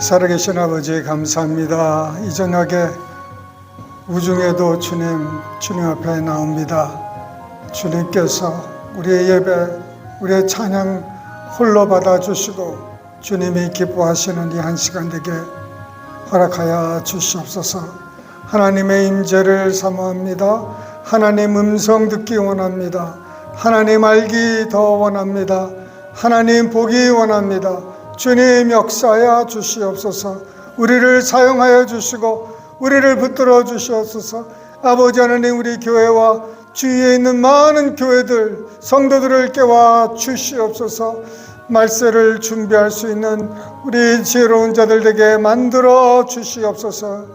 살아계신 아버지 감사합니다. 이 저녁에 우중에도 주님 앞에 나옵니다. 주님께서 우리의 예배, 우리의 찬양 홀로 받아주시고 주님이 기뻐하시는 이 한 시간 되게 허락하여 주시옵소서. 하나님의 임재를 사모합니다. 하나님 음성 듣기 원합니다. 하나님 알기 더 원합니다. 하나님 보기 원합니다. 주님 역사하여 주시옵소서. 우리를 사용하여 주시고 우리를 붙들어 주시옵소서. 아버지 하나님, 우리 교회와 주위에 있는 많은 교회들, 성도들을 깨워 주시옵소서. 말세를 준비할 수 있는 우리 지혜로운 자들 되게 만들어 주시옵소서.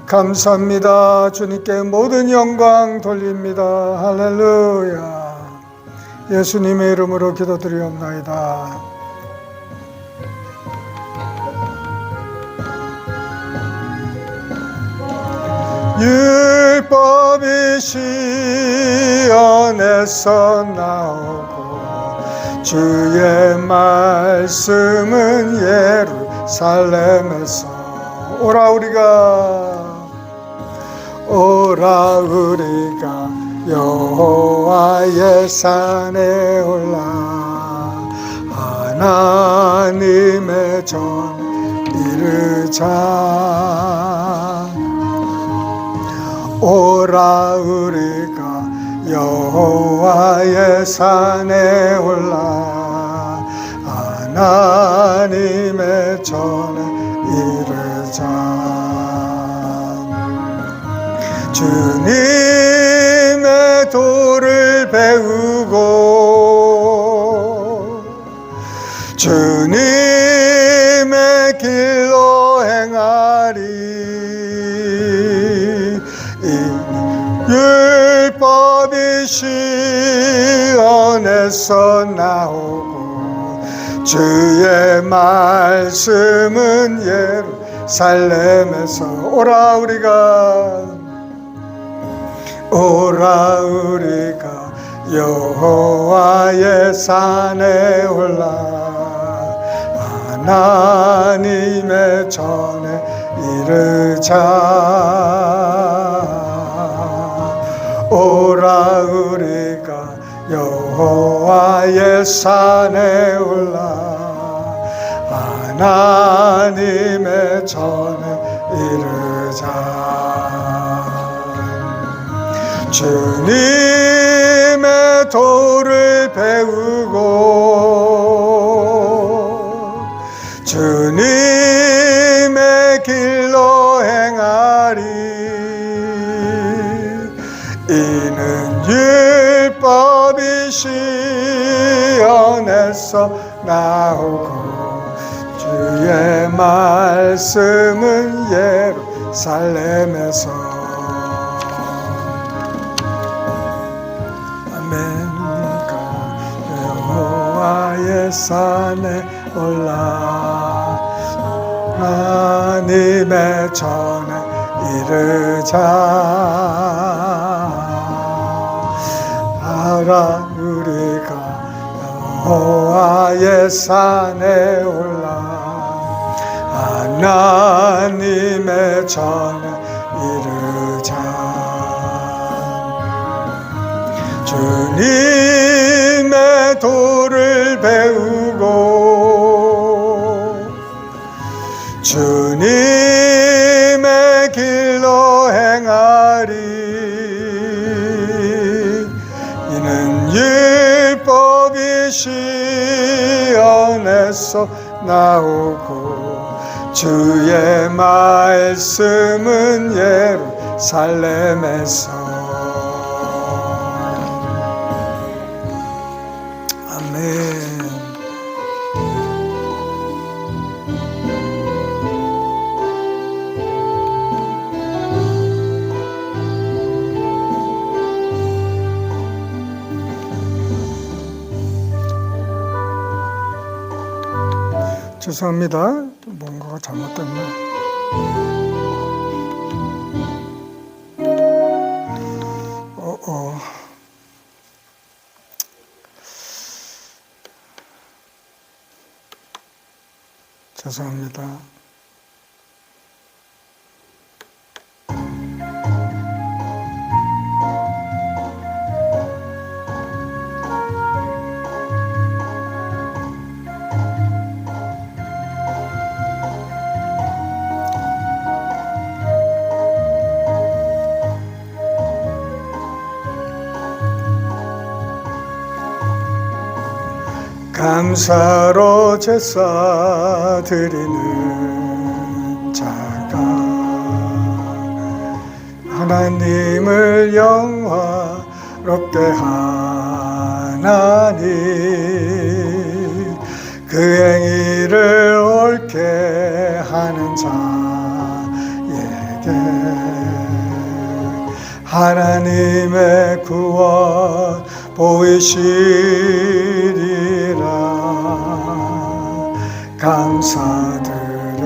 감사합니다. 주님께 모든 영광 돌립니다. 할렐루야. 예수님의 이름으로 기도드리옵나이다. 율법이 시온에서 나오고 주의 말씀은 예루살렘에서 오라 우리가 여호와의 산에 올라 하나님의 전 이르자. 오라 우리가 여호와의 산에 올라 하나님의 전에 이르자. 주님의 도를 배우고 주님의 길로 행하리. 율법이 시온에서 나오고 주의 말씀은 예루살렘에서 오라 우리가 여호와의 산에 올라 하나님의 전에 이르자. 오라 우리가 여호와의 산에 올라 하나님의 전에 이르자. 주님의 도를 배우고 주님의 길로 행하리. 이는 율법이 시온에서 나오고 주의 말씀은 예루살렘에서. 여호와의 산에 올라 하나님의 전에 이르자. 알아 우리가 여호와의 산에 올라 하나님의 전에 이르자. 주님의 도를 배우고 주님의 길로 행하리. 이는 율법이 시온에서 나오고 주의 말씀은 예루살렘에서. 죄송합니다. 뭔가가 잘못됐나? 죄송합니다. 감사로 제사 드리는 자가 하나님을 영화롭게 하나니 그 행위를 옳게 하는 자에게 하나님의 구원 보이시리라. 감사드려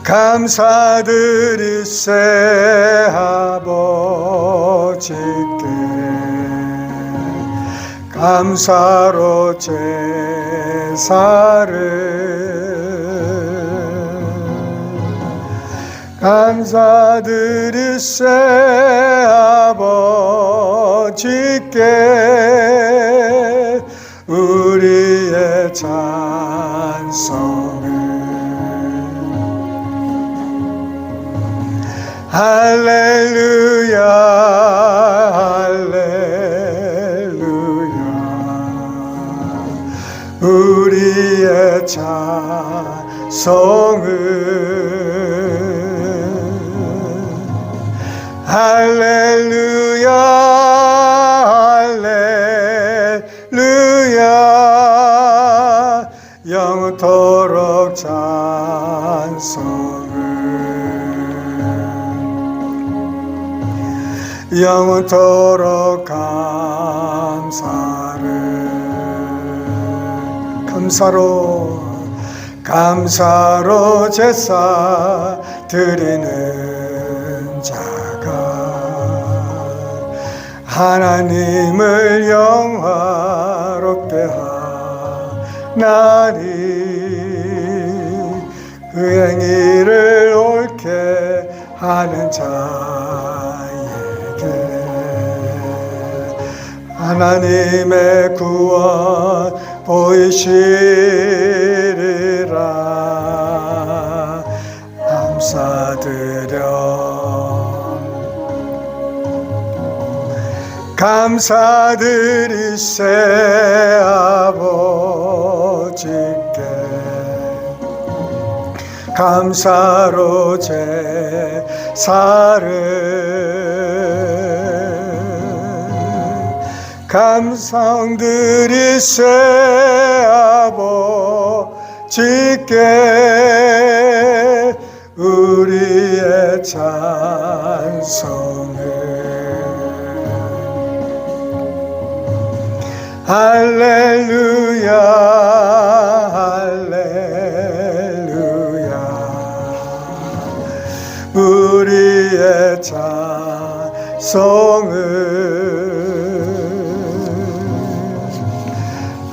감사드리세 아버지께 감사로 제사를 감사드리세 아버지께 우리의 찬송을 할렐루야 할렐루야 우리의 찬송을 할렐루야 할렐루야 영토록 찬송을 영토록 감사로 제사 드리는 자가 하나님을 영화롭게 하나니 그 행위를 옳게 하는 자에게 하나님의 구원 보이시리라. 감사드리세 아버지께 감사로 제사를 감사드리세 아버지께 우리의 찬송을 할렐루야 할렐루야 우리의 찬송을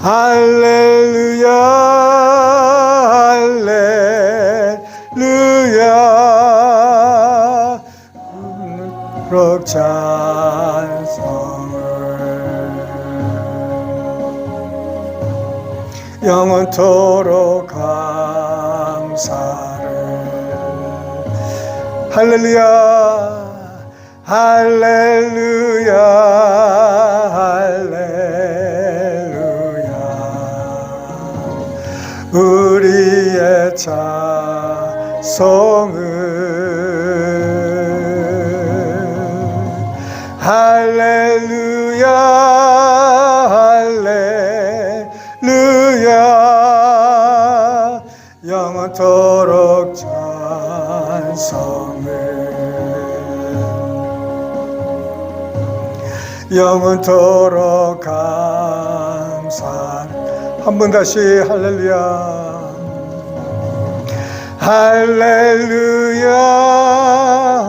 할렐루야 할렐루야 그렇 찬송을 영원토록 감사를 할렐루야 할렐루야 할렐루야 우리의 찬송을 할렐루야 할렐루야 영원토록 찬송을 영원토록 감사 한 번 다시 할렐루야 할렐루야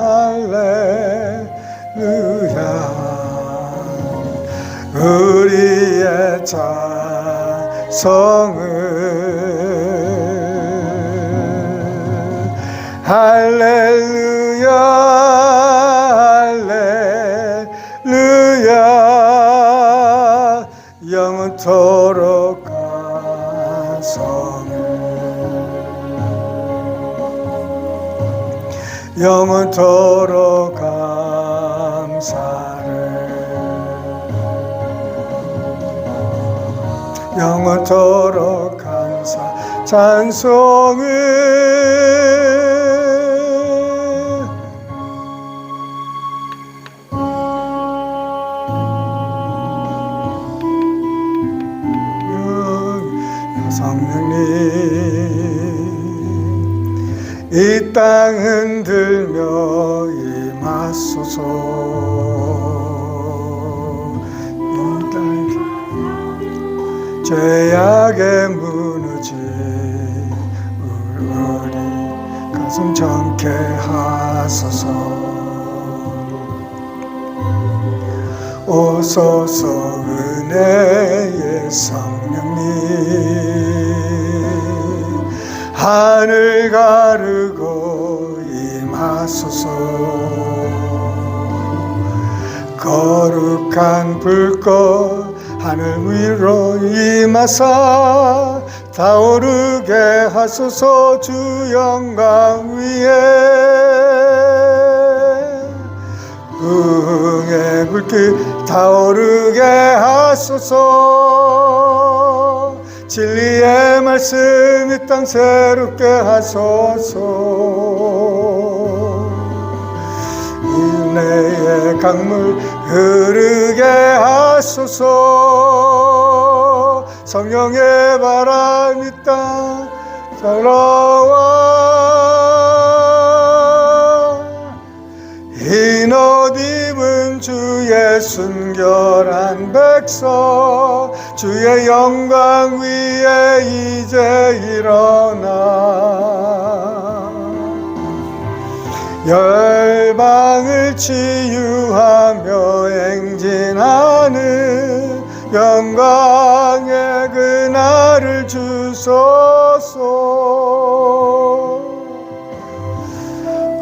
할렐루야 우리의 찬송을 할렐루야 할렐루야 영원토록 감사를 영원토록 감사를 영원토록 감사 찬송을 성령님 이 땅 흔들며 임하소서. 죄악에 무너진 우리 가슴 정케 하소서. 오소서 은혜의 성령님 하늘 가르고 임하소서. 거룩한 불꽃 하늘 위로 임하사 타오르게 하소서. 주 영광 위에 응의 불길 타오르게 하소서. 진리의 말씀 이 땅 새롭게 하소서. 은혜의 강물 흐르게 하소서. 성령의 바람 이 땅 살아와. 흰 옷 입은 주의 순결한 백성 주의 영광 위에 이제 일어나 열방을 치유하며 행진하는 영광의 그날을 주소서.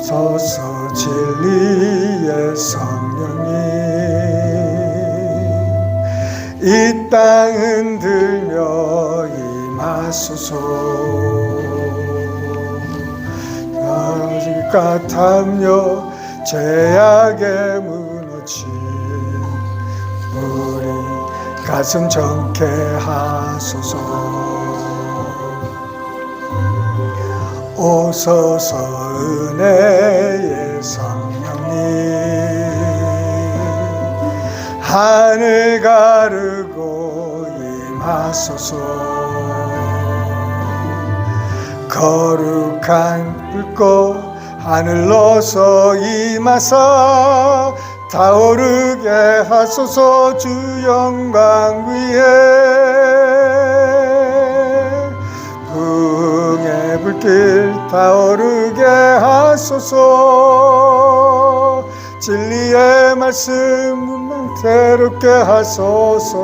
소서 진리의 성령님 이 땅 흔들며 임하소서. 같으며 죄악에 무너진 우리 가슴 정케 하소서. 오소서 은혜의 성령님 하늘 가르고 임하소서. 거룩한 불꽃 하늘로서 임하사 타오르게 하소서. 주 영광 위에 풍의 불길 타오르게 하소서. 진리의 말씀 새롭게 하소서.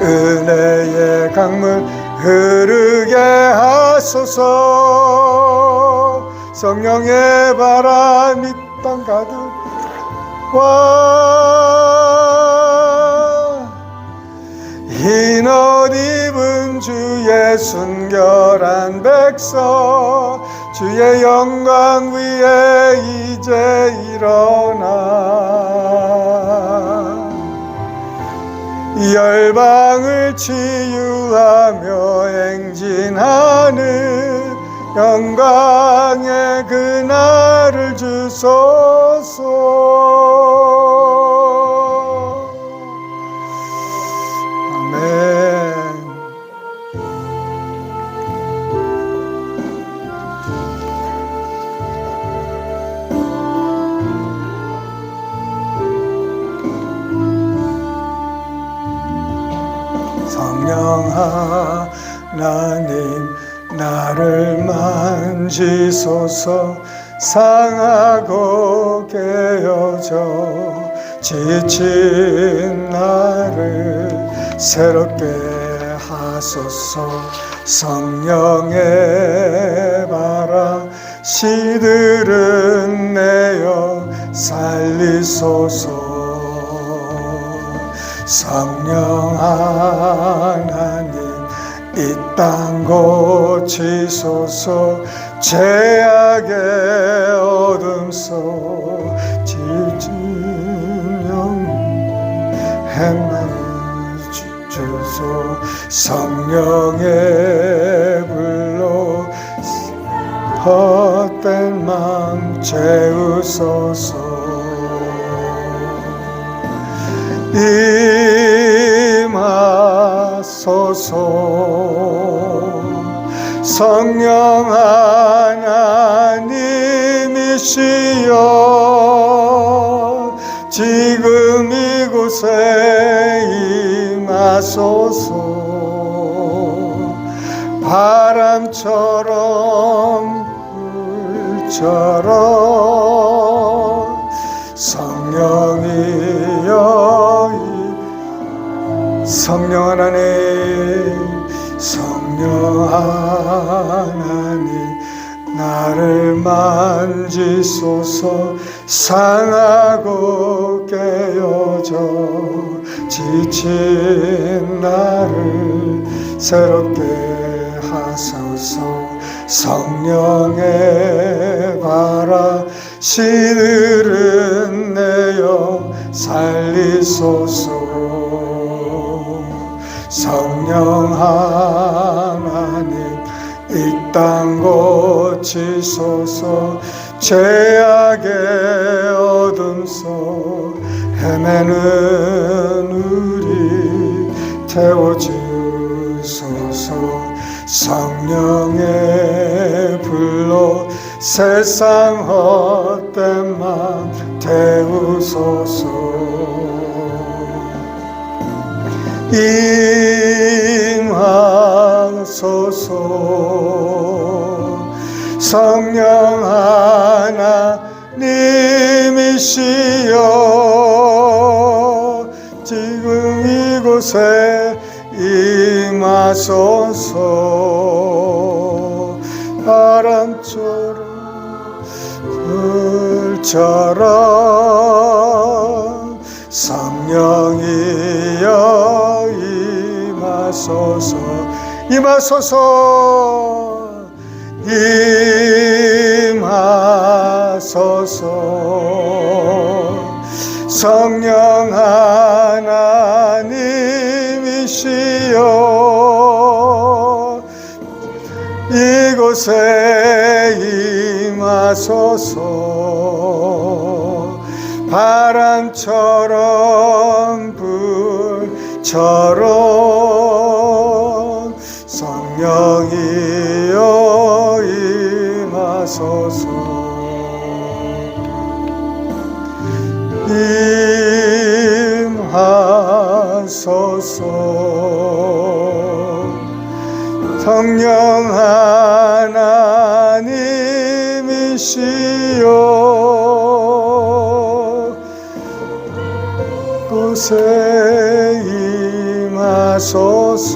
은혜의 강물 흐르게 하소서. 성령의 바람 이 땅 가득 와. 흰 옷 입은 주의 순결한 백성 주의 영광 위에 이제 일어나 열방을 치유하며 행진하는 영광의 그날을 주소서. 아멘. 성령 하나님 나를 만지소서. 상하고 깨어져 지친 나를 새롭게 하소서. 성령의 바람 시들은 내어 살리소서. 성령 하나님 이 땅 고치소서. 죄악의 어둠 속 지친 영 행만 주시옵소서. 성령의 불로 헛된 마음 채우소서. 임하소서. 성령 하나님이시여 지금 이곳에 임하소서. 바람처럼 불처럼 성령이여 성령 하나님, 성령 하나님 나를 만지소서. 상하고 깨어져 지친 나를 새롭게 하소서. 성령의 바라 시들은 내어 살리소서. 성령 하나님 이 땅 고치소서. 죄악의 어둠 속 헤매는 우리 태워주소서. 성령의 불로 세상 헛된 맘 태우소서. 임하소서. 성령 하나님이시여 지금 이곳에 임하소서. 바람처럼 불처럼 성령이여 임하소서. 임하소서. 임하소서. 성령 하나님이시여 이곳에 임하소서. 바람처럼 불처럼 성령이여 임하소서. 임하소서. 성령 하나님이시여 곳에 임하소서.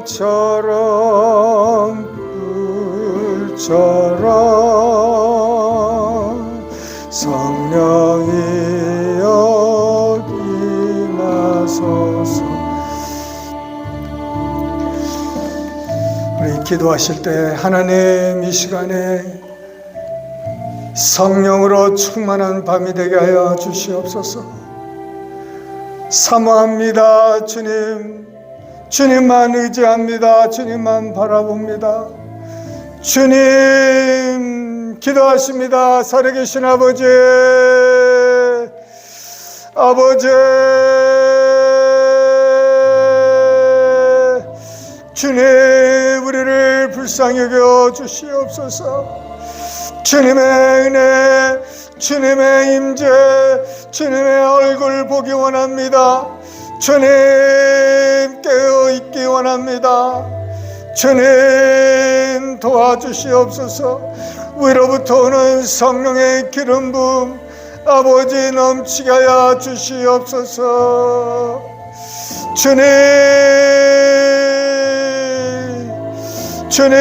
바람처럼 불처럼 성령이여 임하소서. 우리 기도하실 때 하나님 이 시간에 성령으로 충만한 밤이 되게 하여 주시옵소서. 사모합니다 주님. 주님만 의지합니다. 주님만 바라봅니다. 주님 기도하십니다. 살아계신 아버지, 아버지 주님 우리를 불쌍히 여겨 주시옵소서. 주님의 은혜, 주님의 임재, 주님의 얼굴 보기 원합니다. 주님 깨어 있기 원합니다. 주님 도와주시옵소서. 위로부터 오는 성령의 기름 부음 아버지 넘치게 하여 주시옵소서. 주님, 주님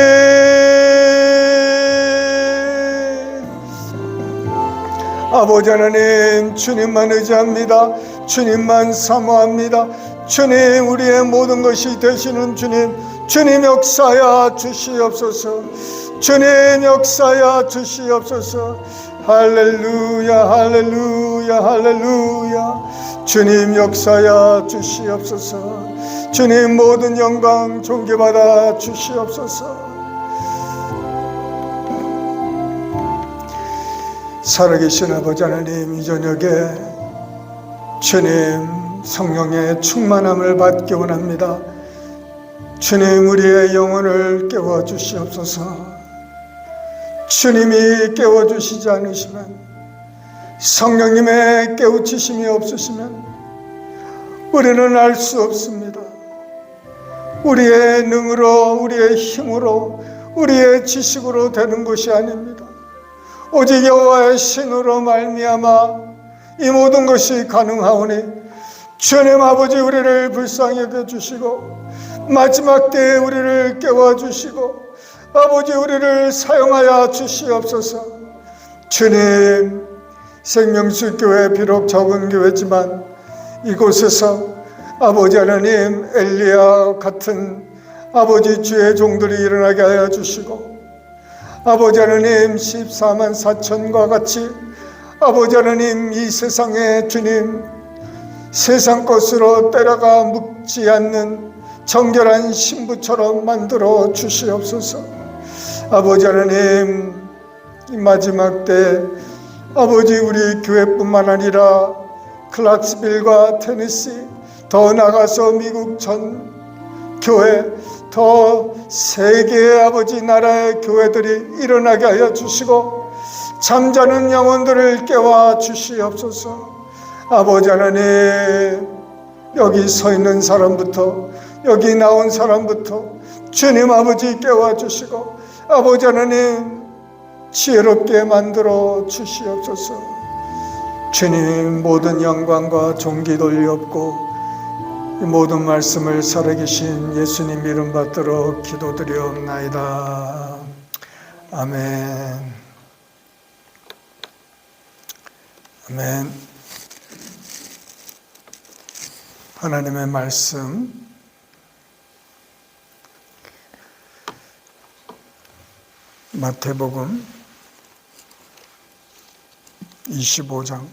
아버지 하나님 주님만 의지합니다. 주님만 사모합니다. 주님 우리의 모든 것이 되시는 주님, 주님 역사하여 주시옵소서. 주님 역사하여 주시옵소서. 할렐루야 할렐루야 할렐루야. 주님 역사야 주시옵소서. 주님 모든 영광 존귀받아 주시옵소서. 살아계신 아버지 하나님, 이 저녁에 주님 성령의 충만함을 받기 원합니다. 주님 우리의 영혼을 깨워 주시옵소서. 주님이 깨워주시지 않으시면, 성령님의 깨우치심이 없으시면 우리는 알 수 없습니다. 우리의 능으로, 우리의 힘으로, 우리의 지식으로 되는 것이 아닙니다. 오직 여호와의 신으로 말미암아 이 모든 것이 가능하오니 주님 아버지 우리를 불쌍히 여겨주시고 마지막 때에 우리를 깨워주시고 아버지 우리를 사용하여 주시옵소서. 주님, 생명수교회 비록 적은 교회지만 이곳에서 아버지 하나님 엘리야 같은 아버지 주의 종들이 일어나게 하여 주시고 아버지 하나님 14만 4천과 같이 아버지 하나님 이 세상에 주님 세상 것으로 때려가 묵지 않는 정결한 신부처럼 만들어 주시옵소서. 아버지 하나님 이 마지막 때 아버지 우리 교회뿐만 아니라 클락스빌과 테네시 더 나가서 미국 전 교회 더 세계의 아버지 나라의 교회들이 일어나게 하여 주시고 잠자는 영혼들을 깨워 주시옵소서. 아버지 하나님 여기 서 있는 사람부터 여기 나온 사람부터 주님 아버지 깨워 주시고 아버지 하나님 지혜롭게 만들어 주시옵소서. 주님 모든 영광과 존귀 돌리옵고 이 모든 말씀을 살아계신 예수님 이름 받들어 기도드리옵나이다. 아멘. 아멘. 하나님의 말씀 마태복음 25장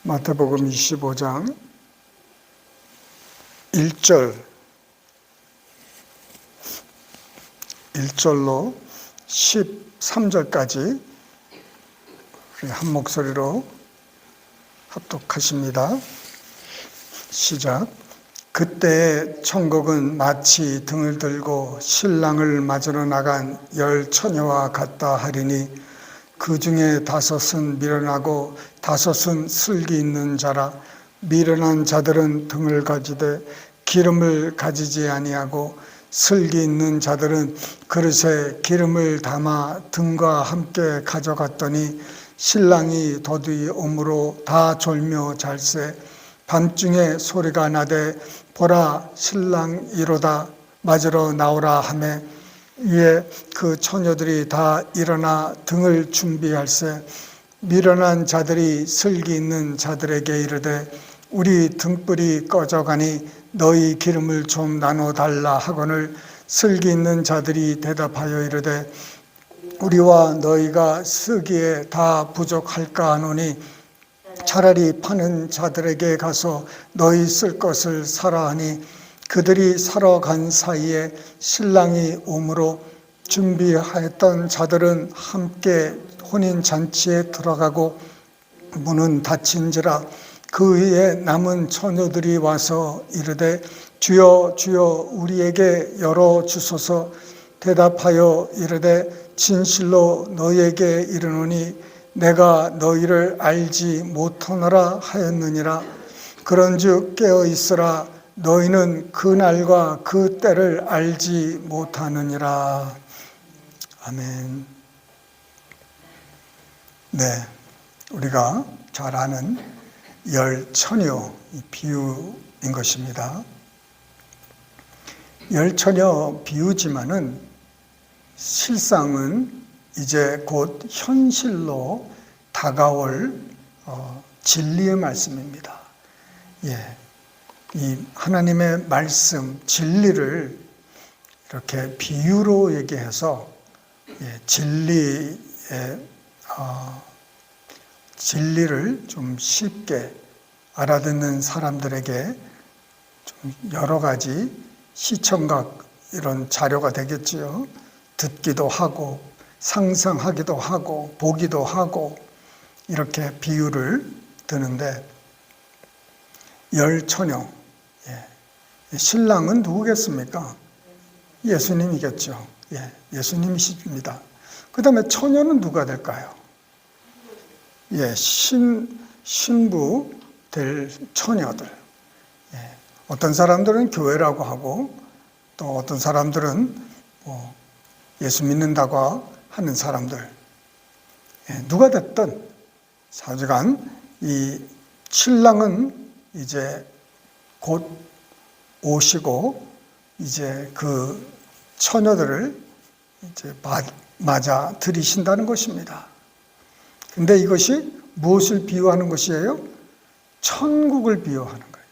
마태복음 25장 1절로 13절까지 우리 한 목소리로 합독하십니다. 시작. 그때 천국은 마치 등을 들고 신랑을 맞으러 나간 10 처녀와 같다 하리니 그 중에 5은 미련하고 5은 슬기 있는 자라. 미련한 자들은 등을 가지되 기름을 가지지 아니하고 슬기 있는 자들은 그릇에 기름을 담아 등과 함께 가져갔더니 신랑이 더디 오므로 다 졸며 잘세. 밤중에 소리가 나되 보라 신랑 이로다 맞으러 나오라 하매 이에 그 처녀들이 다 일어나 등을 준비할세. 미련한 자들이 슬기 있는 자들에게 이르되 우리 등불이 꺼져가니 너희 기름을 좀 나눠 달라 하거늘 슬기 있는 자들이 대답하여 이르되 우리와 너희가 쓰기에 다 부족할까 하노니 차라리 파는 자들에게 가서 너희 쓸 것을 사라 하니 그들이 사러 간 사이에 신랑이 오므로 준비하였던 자들은 함께 혼인잔치에 들어가고 문은 닫힌지라. 그 위에 남은 처녀들이 와서 이르되 주여 주여 우리에게 열어주소서. 대답하여 이르되 진실로 너희에게 이르노니 내가 너희를 알지 못하노라 하였느니라. 그런즉 깨어있으라. 너희는 그 날과 그 때를 알지 못하느니라. 아멘. 네, 우리가 잘 아는 열 처녀 비유인 것입니다. 열 처녀 비유지만은 실상은 이제 곧 현실로 다가올 진리의 말씀입니다. 이 하나님의 말씀, 진리를 이렇게 비유로 얘기해서 진리를 좀 쉽게 알아듣는 사람들에게 좀 여러 가지 시청각 이런 자료가 되겠지요. 듣기도 하고 상상하기도 하고 보기도 하고 이렇게 비유를 드는데 열 처녀, 신랑은 누구겠습니까? 예수님이겠죠. 예수님이십니다. 그 다음에 처녀는 누가 될까요? 신부 될 처녀들. 어떤 사람들은 교회라고 하고 또 어떤 사람들은 예수 믿는다고 하는 사람들. 누가 됐든 사주간 이 신랑은 이제 곧 오시고 이제 그 처녀들을 이제 맞아 들이신다는 것입니다. 근데 이것이 무엇을 비유하는 것이에요? 천국을 비유하는 거예요.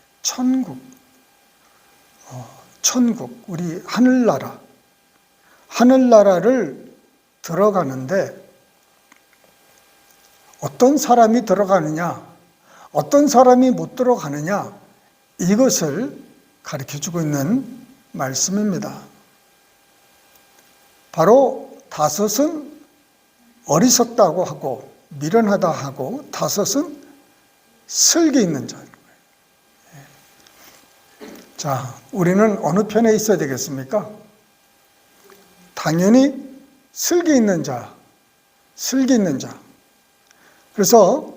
천국, 우리 하늘나라를 들어가는데 어떤 사람이 들어가느냐, 어떤 사람이 못 들어가느냐, 이것을 가르쳐주고 있는 말씀입니다. 바로 다섯은 어리석다고 하고 미련하다 하고 다섯은 슬기 있는 자인 거예요. 자, 우리는 어느 편에 있어야 되겠습니까? 당연히 슬기 있는 자. 그래서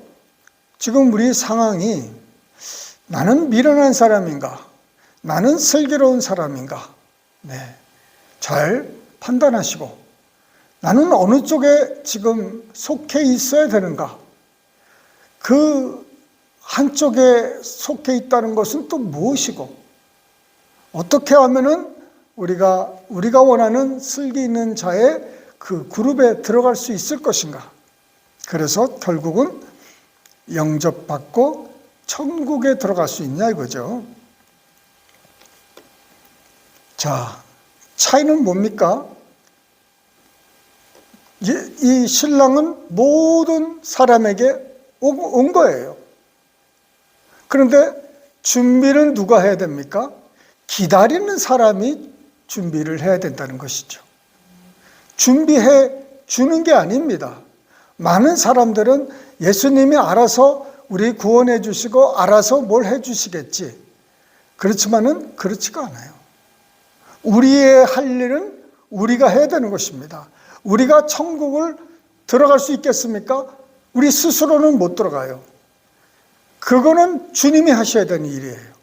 지금 우리 상황이 나는 미련한 사람인가? 나는 슬기로운 사람인가? 잘 판단하시고 나는 어느 쪽에 지금 속해 있어야 되는가? 그 한쪽에 속해 있다는 것은 또 무엇이고 어떻게 하면은 우리가 원하는 슬기 있는 자의 그 그룹에 들어갈 수 있을 것인가? 그래서 결국은 영접받고 천국에 들어갈 수 있냐 이거죠. 자, 차이는 뭡니까? 이 신랑은 모든 사람에게 온 거예요. 그런데 준비는 누가 해야 됩니까? 기다리는 사람이 준비를 해야 된다는 것이죠. 준비해 주는 게 아닙니다. 많은 사람들은 예수님이 알아서 우리 구원해 주시고 알아서 뭘 해 주시겠지. 그렇지만은 그렇지가 않아요. 우리의 할 일은 우리가 해야 되는 것입니다. 우리가 천국을 들어갈 수 있겠습니까? 우리 스스로는 못 들어가요. 그거는 주님이 하셔야 되는 일이에요.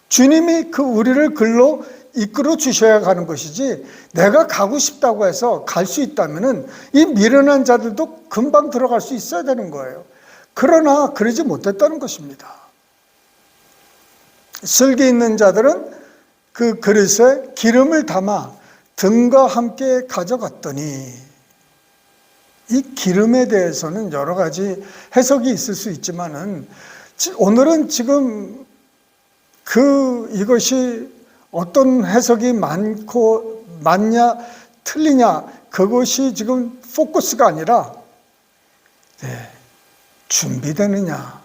주님이 우리를 글로 이끌어 주셔야 가는 것이지 내가 가고 싶다고 해서 갈 수 있다면은 이 미련한 자들도 금방 들어갈 수 있어야 되는 거예요. 그러나 그러지 못했다는 것입니다. 슬기 있는 자들은 그 그릇에 기름을 담아 등과 함께 가져갔더니 이 기름에 대해서는 여러 가지 해석이 있을 수 있지만은 오늘은 지금 이것이 어떤 해석이 맞냐 틀리냐 그것이 지금 포커스가 아니라 준비되느냐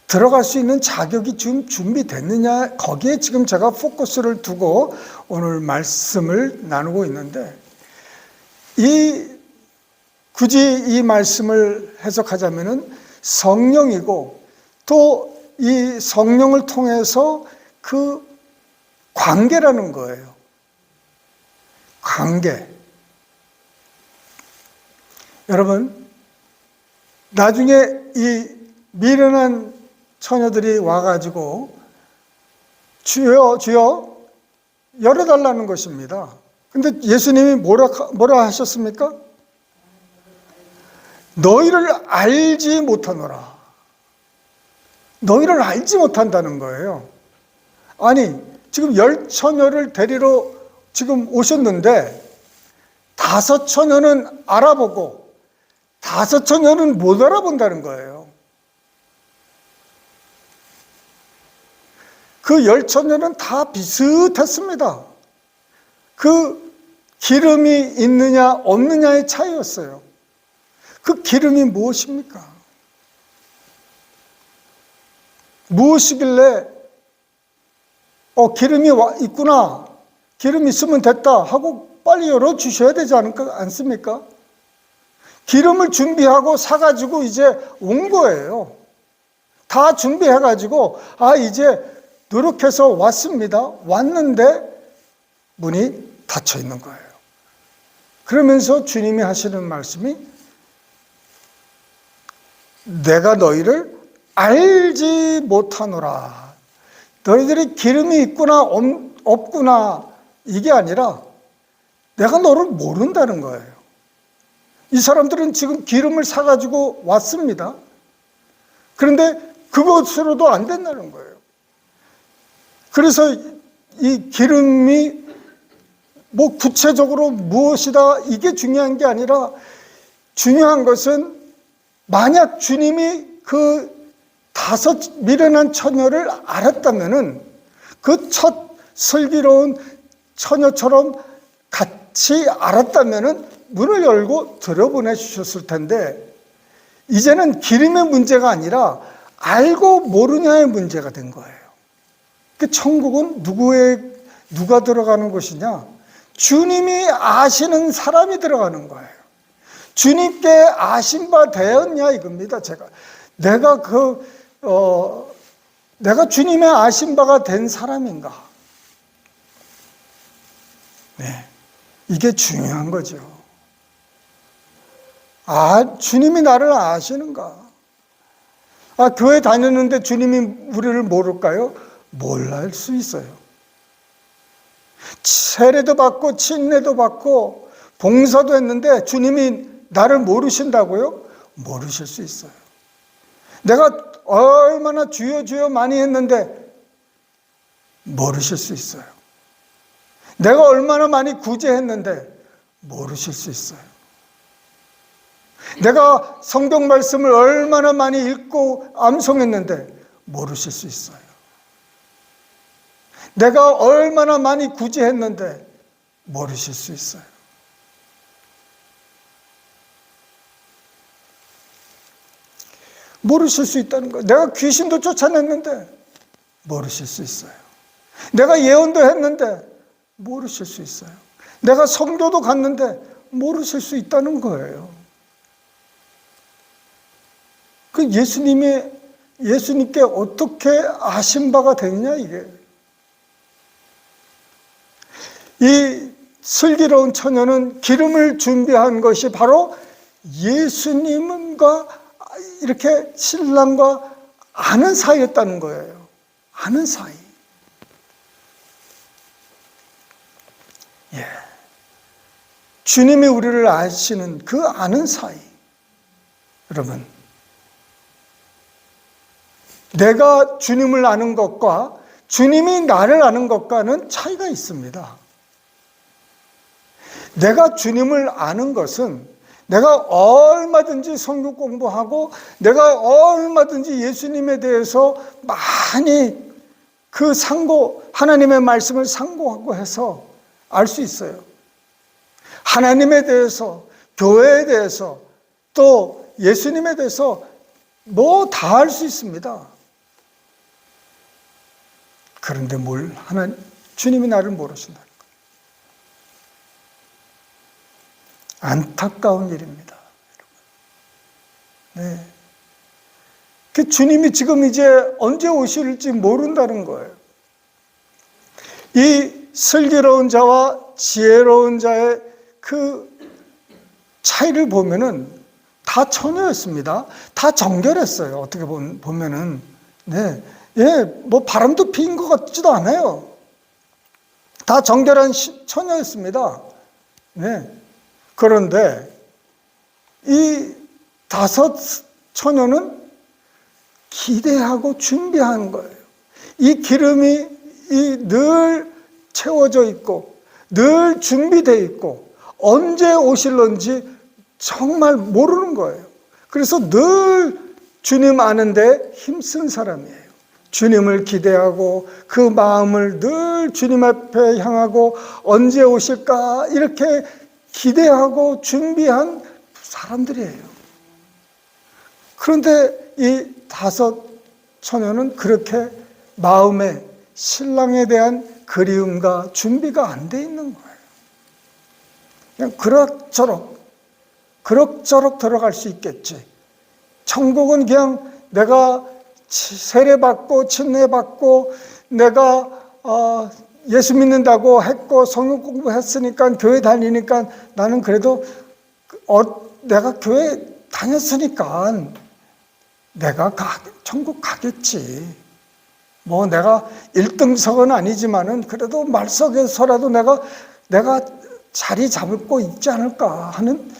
들어갈 수 있는 자격이 지금 준비됐느냐 거기에 지금 제가 포커스를 두고 오늘 말씀을 나누고 있는데 굳이 이 말씀을 해석하자면은 성령이고 또 이 성령을 통해서 그 관계라는 거예요. 관계. 여러분, 나중에 이 미련한 처녀들이 와가지고 주여, 주여 열어달라는 것입니다. 근데 예수님이 뭐라 하셨습니까? 너희를 알지 못하노라. 너희를 알지 못한다는 거예요. 아니, 지금 10처녀를 데리러 지금 오셨는데 5처녀는 알아보고 5처녀는 못 알아본다는 거예요. 그 10처녀는 다 비슷했습니다. 그 기름이 있느냐 없느냐의 차이였어요. 그 기름이 무엇입니까? 무엇이길래 기름이 있구나, 기름 있으면 됐다 하고 빨리 열어주셔야 되지 않습니까? 기름을 준비하고 사가지고 이제 온 거예요. 다 준비해가지고 이제 노력해서 왔습니다. 왔는데 문이 닫혀 있는 거예요. 그러면서 주님이 하시는 말씀이 내가 너희를 알지 못하노라. 너희들이 기름이 있구나 없구나 이게 아니라 내가 너를 모른다는 거예요. 이 사람들은 지금 기름을 사가지고 왔습니다. 그런데 그것으로도 안 된다는 거예요. 그래서 이 기름이 뭐 구체적으로 무엇이다 이게 중요한 게 아니라 중요한 것은 만약 주님이 그 5 미련한 처녀를 알았다면은 그 첫 슬기로운 처녀처럼 같이 알았다면은 문을 열고 들여보내 주셨을 텐데 이제는 기름의 문제가 아니라 알고 모르냐의 문제가 된 거예요. 그 천국은 누가 들어가는 곳이냐? 주님이 아시는 사람이 들어가는 거예요. 주님께 아신 바 되었냐 이겁니다. 내가 주님의 아신 바가 된 사람인가? 네, 이게 중요한 거죠. 주님이 나를 아시는가? 교회 다녔는데 주님이 우리를 모를까요? 몰랄 수 있어요. 세례도 받고 침례도 받고 봉사도 했는데 주님이 나를 모르신다고요? 모르실 수 있어요. 내가 얼마나 주여 주여 많이 했는데 모르실 수 있어요. 내가 얼마나 많이 구제했는데 모르실 수 있어요. 내가 성경 말씀을 얼마나 많이 읽고 암송했는데 모르실 수 있어요. 내가 얼마나 많이 구제했는데 모르실 수 있어요. 모르실 수 있다는 거예요. 내가 귀신도 쫓아냈는데 모르실 수 있어요. 내가 예언도 했는데 모르실 수 있어요. 내가 성교도 갔는데 모르실 수 있다는 거예요. 그 예수님께 어떻게 아신 바가 되느냐 이게. 이 슬기로운 처녀는 기름을 준비한 것이 바로 예수님과 이렇게 신랑과 아는 사이였다는 거예요. 아는 사이. 예. 주님이 우리를 아시는 그 아는 사이. 여러분, 내가 주님을 아는 것과 주님이 나를 아는 것과는 차이가 있습니다. 내가 주님을 아는 것은 내가 얼마든지 성경 공부하고 내가 얼마든지 예수님에 대해서 많이 하나님의 말씀을 상고하고 해서 알 수 있어요. 하나님에 대해서, 교회에 대해서, 또 예수님에 대해서 뭐 다 알 수 있습니다. 그런데 주님이 나를 모르신다. 안타까운 일입니다. 네. 그 주님이 지금 이제 언제 오실지 모른다는 거예요. 이 슬기로운 자와 지혜로운 자의 그 차이를 보면은 다 처녀였습니다. 다 정결했어요. 어떻게 보면은. 네. 예, 뭐 바람도 피인 것 같지도 않아요. 다 정결한 처녀였습니다. 네. 그런데 이 5 처녀는 기대하고 준비하는 거예요. 이 기름이 늘 채워져 있고 늘 준비되어 있고 언제 오실런지 정말 모르는 거예요. 그래서 늘 주님 아는데 힘쓴 사람이에요. 주님을 기대하고 그 마음을 늘 주님 앞에 향하고 언제 오실까 이렇게 기대하고 준비한 사람들이에요. 그런데 이 5 처녀는 그렇게 마음에 신랑에 대한 그리움과 준비가 안 돼 있는 거예요. 그냥 그럭저럭 들어갈 수 있겠지. 천국은 그냥 내가 세례받고 침례받고 내가 예수 믿는다고 했고 성경 공부했으니까 교회 다니니까 나는 그래도 내가 교회 다녔으니까 내가 천국 가겠지. 뭐 내가 1등석은 아니지만은 그래도 말석에서라도 내가 자리 잡고 있지 않을까 하는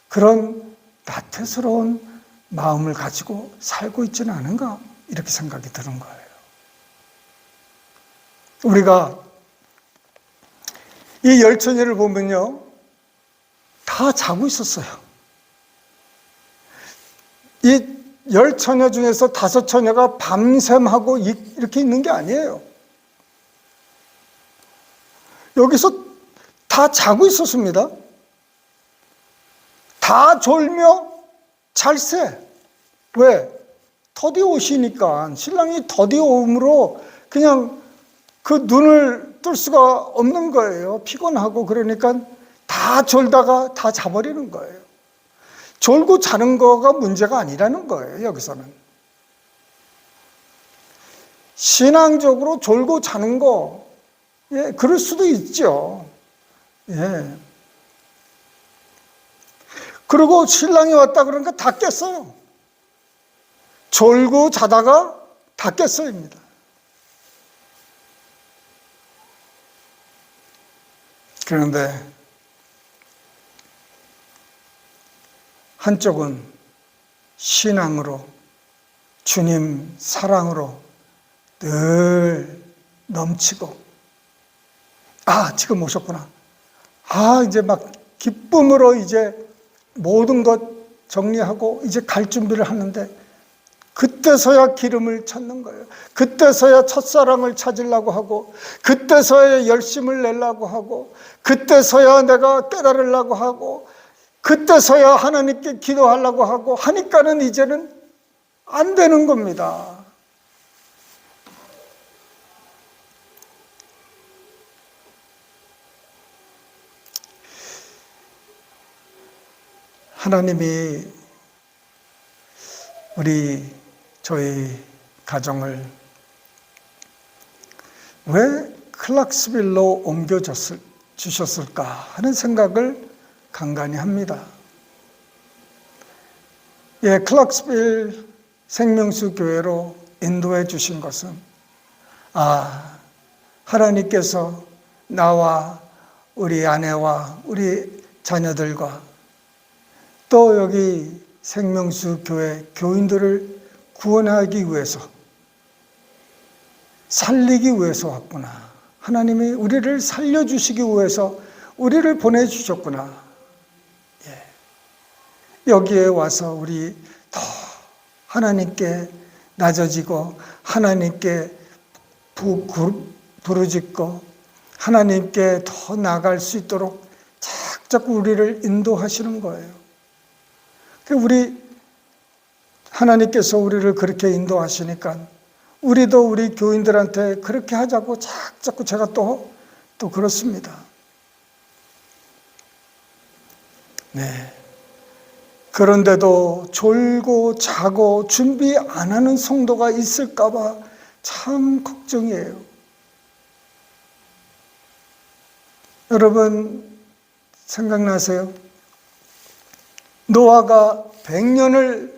그런 나태스러운 마음을 가지고 살고 있지는 않은가 이렇게 생각이 드는 거예요. 우리가 이 10처녀를 보면요 다 자고 있었어요. 이 10처녀 중에서 5처녀가 밤샘하고 이렇게 있는 게 아니에요. 여기서 다 자고 있었습니다. 다 졸며 잘새. 왜? 더디 오시니까 신랑이 더디 오므로 그냥 그 눈을 뜰 수가 없는 거예요. 피곤하고 그러니까 다 졸다가 다 자버리는 거예요. 졸고 자는 거가 문제가 아니라는 거예요. 여기서는 신앙적으로 졸고 자는 거 그럴 수도 있죠. 그리고 신랑이 왔다 그러니까 다 깼어요. 졸고 자다가 다 깼어요입니다. 그런데 한쪽은 신앙으로 주님 사랑으로 늘 넘치고 지금 오셨구나. 이제 막 기쁨으로 이제 모든 것 정리하고 이제 갈 준비를 하는데 그때서야 기름을 찾는 거예요. 그때서야 첫사랑을 찾으려고 하고 그때서야 열심을 내려고 하고 그때서야 내가 깨달으려고 하고 그때서야 하나님께 기도하려고 하고 하니까는 이제는 안 되는 겁니다. 하나님이 저희 가정을 왜 클락스빌로 옮겨주셨을까 하는 생각을 간간히 합니다. 클락스빌 생명수 교회로 인도해 주신 것은 하나님께서 나와 우리 아내와 우리 자녀들과 또 여기 생명수 교회 교인들을 구원하기 위해서 살리기 위해서 왔구나. 하나님이 우리를 살려주시기 위해서 우리를 보내주셨구나. 여기에 와서 우리 더 하나님께 낮아지고 하나님께 부르짖고 하나님께 더 나아갈 수 있도록 자꾸 우리를 인도하시는 거예요. 하나님께서 우리를 그렇게 인도하시니까 우리도 우리 교인들한테 그렇게 하자고 자꾸 제가 또 그렇습니다. 그런데도 졸고 자고 준비 안 하는 성도가 있을까봐 참 걱정이에요. 여러분 생각나세요? 노아가 100년을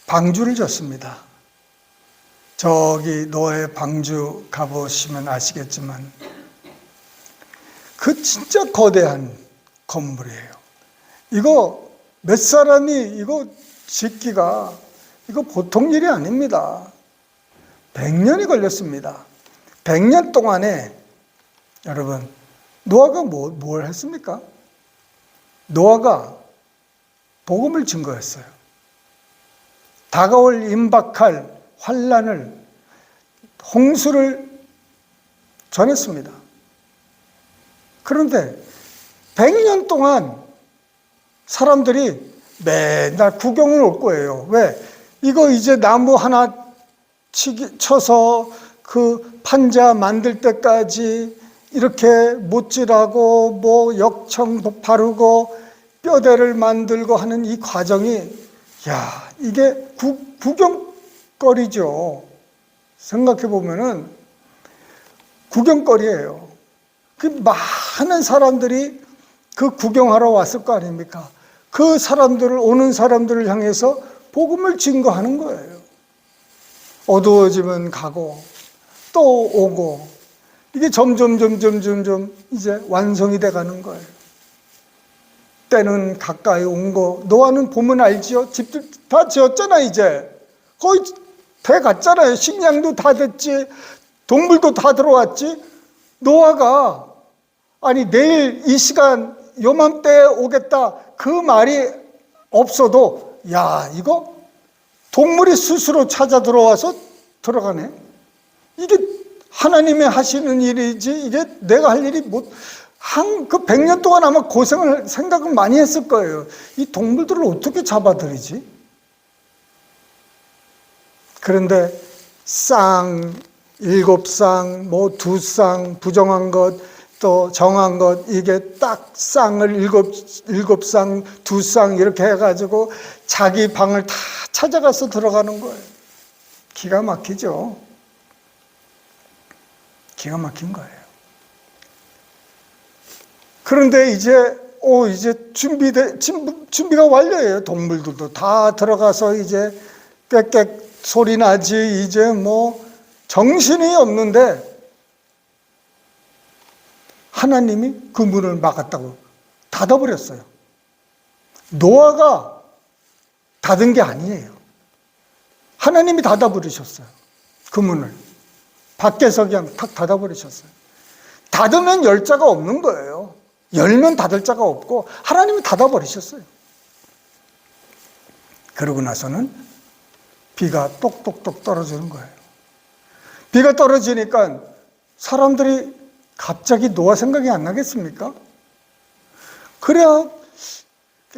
방주를 졌습니다. 저기 노아의 방주 가보시면 아시겠지만 그 진짜 거대한 건물이에요. 이거 몇 사람이 이거 짓기가 이거 보통 일이 아닙니다. 100년이 걸렸습니다. 100년 동안에 여러분, 노아가 뭘 했습니까? 노아가 복음을 증거했어요. 다가올 임박할 환난을, 홍수를 전했습니다. 그런데 100년 동안 사람들이 맨날 구경을 올 거예요. 왜? 이거 이제 나무 하나 쳐서 그 판자 만들 때까지 이렇게 못질하고 뭐 역청 바르고 뼈대를 만들고 하는 이 과정이, 야, 이게 구경거리죠. 생각해 보면은 구경거리예요. 그 많은 사람들이 그 구경하러 왔을 거 아닙니까? 그 사람들을, 오는 사람들을 향해서 복음을 증거하는 거예요. 어두워지면 가고 또 오고, 이게 점점 이제 완성이 돼 가는 거예요. 때는 가까이 온 거, 노아는 보면 알지요? 집들 다 지었잖아. 이제 거의 돼 갔잖아요. 식량도 다 됐지, 동물도 다 들어왔지. 노아가 아니 내일 이 시간 요맘때에 오겠다 그 말이 없어도, 야, 이거 동물이 스스로 찾아 들어와서 들어가네. 이게 하나님이 하시는 일이지, 이게 내가 할 일이 못. 그 100년 동안 아마 생각을 많이 했을 거예요. 이 동물들을 어떻게 잡아들이지? 그런데 쌍, 7쌍, 뭐 2쌍, 부정한 것, 또 정한 것, 이게 딱 쌍을 7쌍, 2쌍 이렇게 해가지고 자기 방을 다 찾아가서 들어가는 거예요. 기가 막히죠? 기가 막힌 거예요. 그런데 이제 준비가 완료예요. 동물들도 다 들어가서 이제 꽥꽥 소리 나지, 이제 뭐 정신이 없는데 하나님이 그 문을 막았다고 닫아버렸어요. 노아가 닫은 게 아니에요. 하나님이 닫아버리셨어요. 그 문을. 밖에서 그냥 탁 닫아버리셨어요. 닫으면 열 자가 없는 거예요. 열면 닫을 자가 없고 하나님이 닫아버리셨어요. 그러고 나서는 비가 똑똑똑 떨어지는 거예요. 비가 떨어지니까 사람들이 갑자기 노아 생각이 안 나겠습니까? 그래야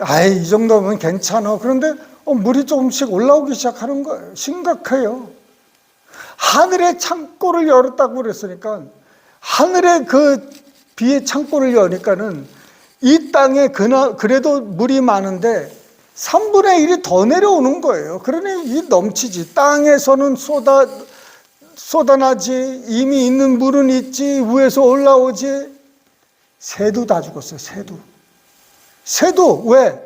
아이, 이 정도면 괜찮아. 그런데 물이 조금씩 올라오기 시작하는 거예요. 심각해요. 하늘의 창고를 열었다고 그랬으니까, 하늘의 그 비의 창고를 여니까는 이 땅에 그래도 물이 많은데 3분의 1이 더 내려오는 거예요. 그러니 이 넘치지. 땅에서는 쏟아나지. 이미 있는 물은 있지. 위에서 올라오지. 새도 다 죽었어요. 새도 왜?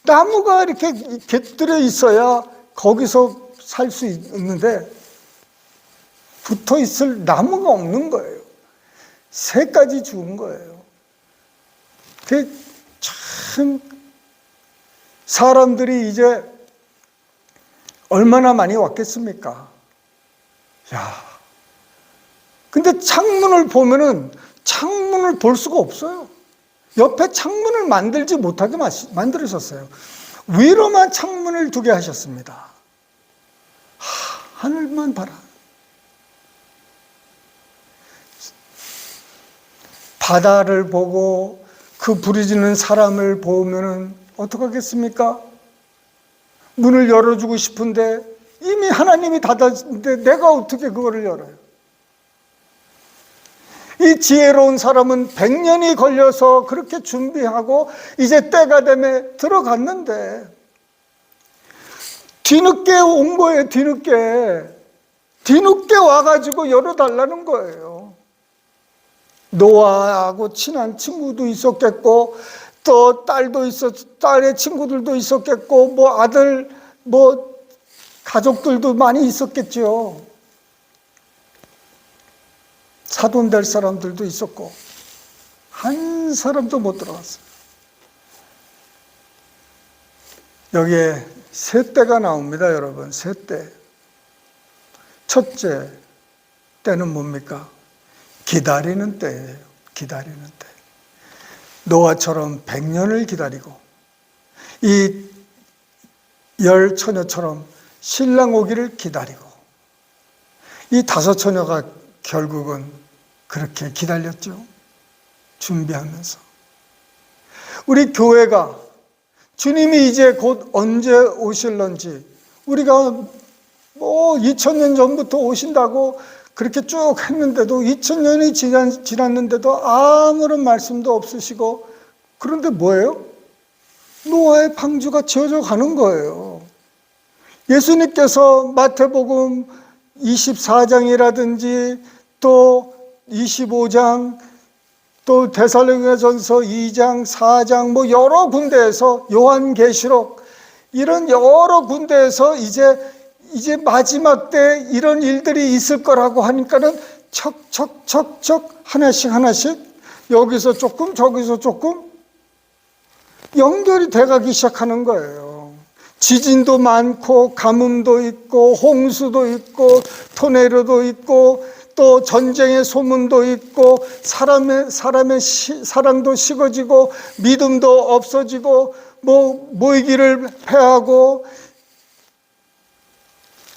나무가 이렇게 곁들여 있어야 거기서 살 수 있는데 붙어 있을 나무가 없는 거예요. 새까지 죽은 거예요. 참, 사람들이 이제 얼마나 많이 왔겠습니까? 야, 근데 창문을 보면은 창문을 볼 수가 없어요. 옆에 창문을 만들지 못하게 만들으셨어요. 위로만 창문을 두게 하셨습니다. 하늘만 봐라. 바다를 보고 그 부르짖는 사람을 보면은 어떡하겠습니까? 문을 열어주고 싶은데 이미 하나님이 닫았는데 내가 어떻게 그거를 열어요? 이 지혜로운 사람은 100년이 걸려서 그렇게 준비하고 이제 때가 되면 들어갔는데 뒤늦게 온 거예요. 뒤늦게 와가지고 열어달라는 거예요. 노아하고 친한 친구도 있었겠고, 또 딸의 친구들도 있었겠고, 뭐 아들, 뭐 가족들도 많이 있었겠죠. 사돈 될 사람들도 있었고, 한 사람도 못 들어갔어요. 여기에 세 때가 나옵니다, 여러분. 세 때. 첫째 때는 뭡니까? 기다리는 때예요. 기다리는 때. 노아처럼 100년을 기다리고 이 열 처녀처럼 신랑 오기를 기다리고 이 다섯 처녀가 결국은 그렇게 기다렸죠. 준비하면서. 우리 교회가 주님이 이제 곧 언제 오실런지 우리가 2000년 전부터 오신다고 그렇게 쭉 했는데도 2000년이 지났는데도 아무런 말씀도 없으시고, 그런데 뭐예요? 노아의 방주가 지어져 가는 거예요. 예수님께서 마태복음 24장이라든지 또 25장 또 데살로니가전서 2장, 4장 여러 군데에서 요한계시록 이런 여러 군데에서 이제 마지막 때 이런 일들이 있을 거라고 하니까는 척척척척 하나씩 여기서 조금 저기서 조금 연결이 돼가기 시작하는 거예요. 지진도 많고 가뭄도 있고 홍수도 있고 토네이도도 있고 또 전쟁의 소문도 있고 사람의 사랑도 식어지고 믿음도 없어지고 모이기를 패하고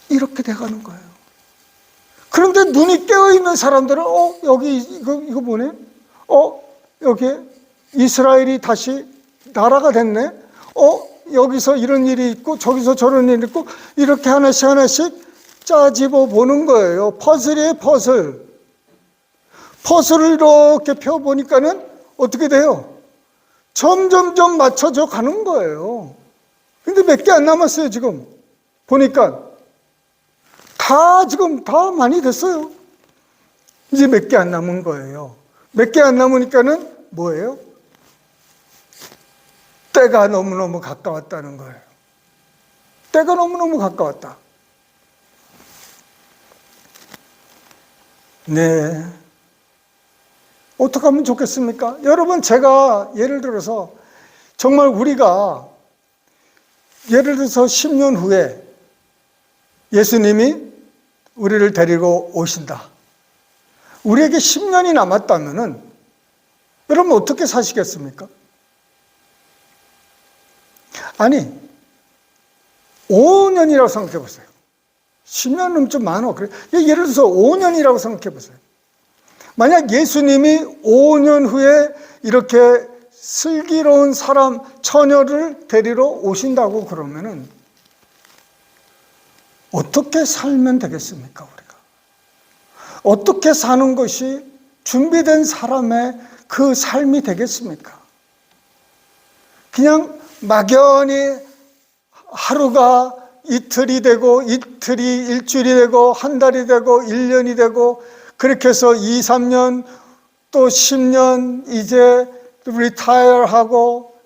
이렇게 돼가는 거예요. 그런데 눈이 깨어있는 사람들은 여기 이거 뭐네? 여기 이스라엘이 다시 나라가 됐네? 여기서 이런 일이 있고 저기서 저런 일이 있고 이렇게 하나씩 짜집어 보는 거예요. 퍼즐이에요, 퍼즐. 퍼즐을 이렇게 펴보니까는 어떻게 돼요? 점점점 맞춰져 가는 거예요. 근데 몇 개 안 남았어요, 지금. 보니까. 지금 다 많이 됐어요. 이제 몇 개 안 남은 거예요. 몇 개 안 남으니까는 뭐예요? 때가 너무너무 가까웠다는 거예요. 때가 너무너무 가까웠다. 네. 어떻게 하면 좋겠습니까? 여러분, 제가 예를 들어서 정말 우리가 예를 들어서 10년 후에 예수님이 우리를 데리고 오신다. 우리에게 10년이 남았다면은 여러분 어떻게 사시겠습니까? 아니, 5년이라고 생각해 보세요. 10년은 좀 많아. 그래. 예를 들어서 5년이라고 생각해 보세요. 만약 예수님이 5년 후에 이렇게 슬기로운 사람, 처녀를 데리러 오신다고 그러면은 어떻게 살면 되겠습니까, 우리가? 어떻게 사는 것이 준비된 사람의 그 삶이 되겠습니까? 그냥 막연히 하루가 이틀이 되고 이틀이 일주일이 되고 한 달이 되고 1년이 되고 그렇게 해서 2, 3년 또 10년 이제 리타이어하고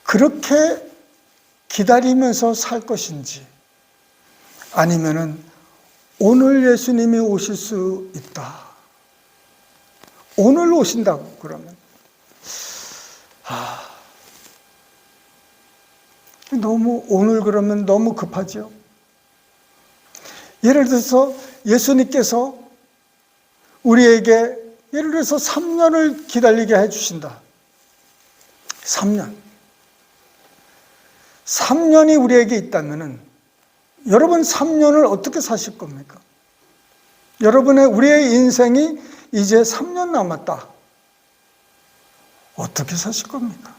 그렇게 기다리면서 살 것인지, 아니면은 오늘 예수님이 오실 수 있다. 오늘 오신다고 그러면 너무 오늘 그러면 너무 급하죠. 예를 들어서 예수님께서 우리에게 예를 들어서 3년을 기다리게 해주신다. 3년. 3년이 우리에게 있다면은 여러분 3년을 어떻게 사실 겁니까? 우리의 인생이 이제 3년 남았다. 어떻게 사실 겁니까?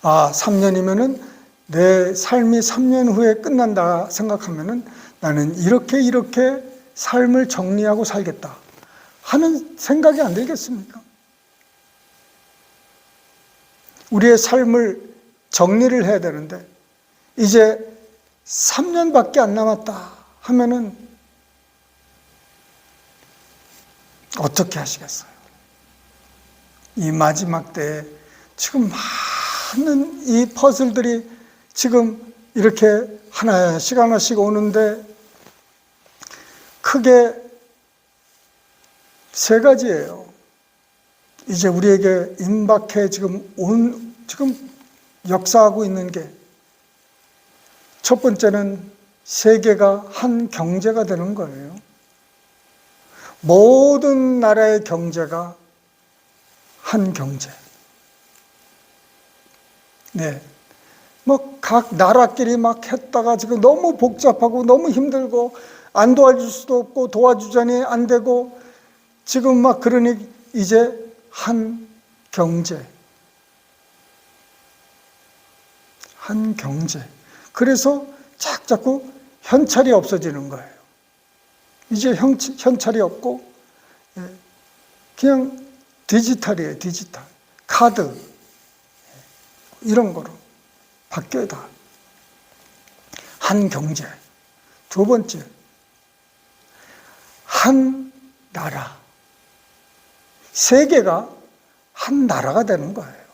3년이면은 내 삶이 3년 후에 끝난다 생각하면은 나는 이렇게 삶을 정리하고 살겠다 하는 생각이 안 들겠습니까? 우리의 삶을 정리를 해야 되는데 이제 3년밖에 안 남았다 하면은 어떻게 하시겠어요? 이 마지막 때에 지금 많은 이 퍼즐들이 지금 이렇게 하나씩 오는데 크게 세 가지예요. 이제 우리에게 임박해 지금 지금 역사하고 있는 게, 첫 번째는 세계가 한 경제가 되는 거예요. 모든 나라의 경제가 한 경제. 네. 뭐 각 나라끼리 막 했다가 지금 너무 복잡하고 너무 힘들고 안 도와줄 수도 없고 도와주자니 안 되고 지금 막 그러니 이제 한 경제. 한 경제. 그래서 자꾸 현찰이 없어지는 거예요. 이제 현찰이 없고 그냥 디지털이에요. 디지털. 카드 이런 거로 바뀌어야 다. 한 경제. 두 번째, 한 나라. 세계가 한 나라가 되는 거예요.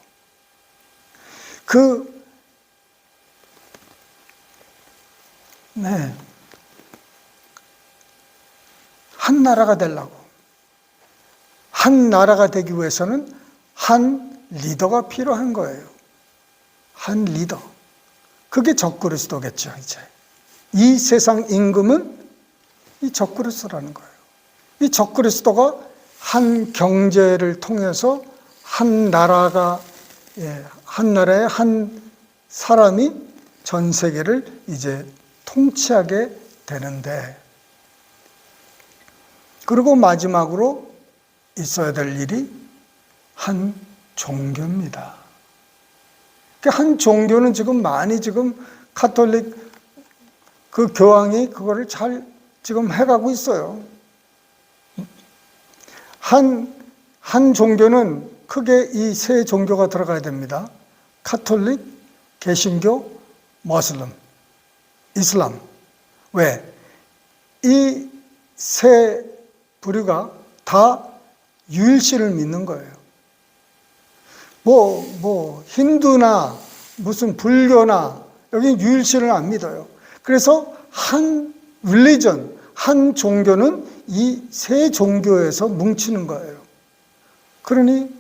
한 나라가 되려고. 한 나라가 되기 위해서는 한 리더가 필요한 거예요. 한 리더. 그게 적그리스도겠죠, 이제. 이 세상 임금은 이 적그리스도라는 거예요. 이 적그리스도가 한 경제를 통해서 한 나라가, 한 나라의 한 사람이 전 세계를 이제 통치하게 되는데, 그리고 마지막으로 있어야 될 일이 한 종교입니다. 한 종교는 지금 많이 지금 가톨릭 그 교황이 그거를 잘 지금 해가고 있어요. 한 종교는 크게 이 세 종교가 들어가야 됩니다. 가톨릭, 개신교, 모슬림, 이슬람. 왜? 이 세 부류가 다 유일신을 믿는 거예요. 힌두나 무슨 불교나 여기 유일신을 안 믿어요. 그래서 한 릴리전, 한 종교는 이 세 종교에서 뭉치는 거예요. 그러니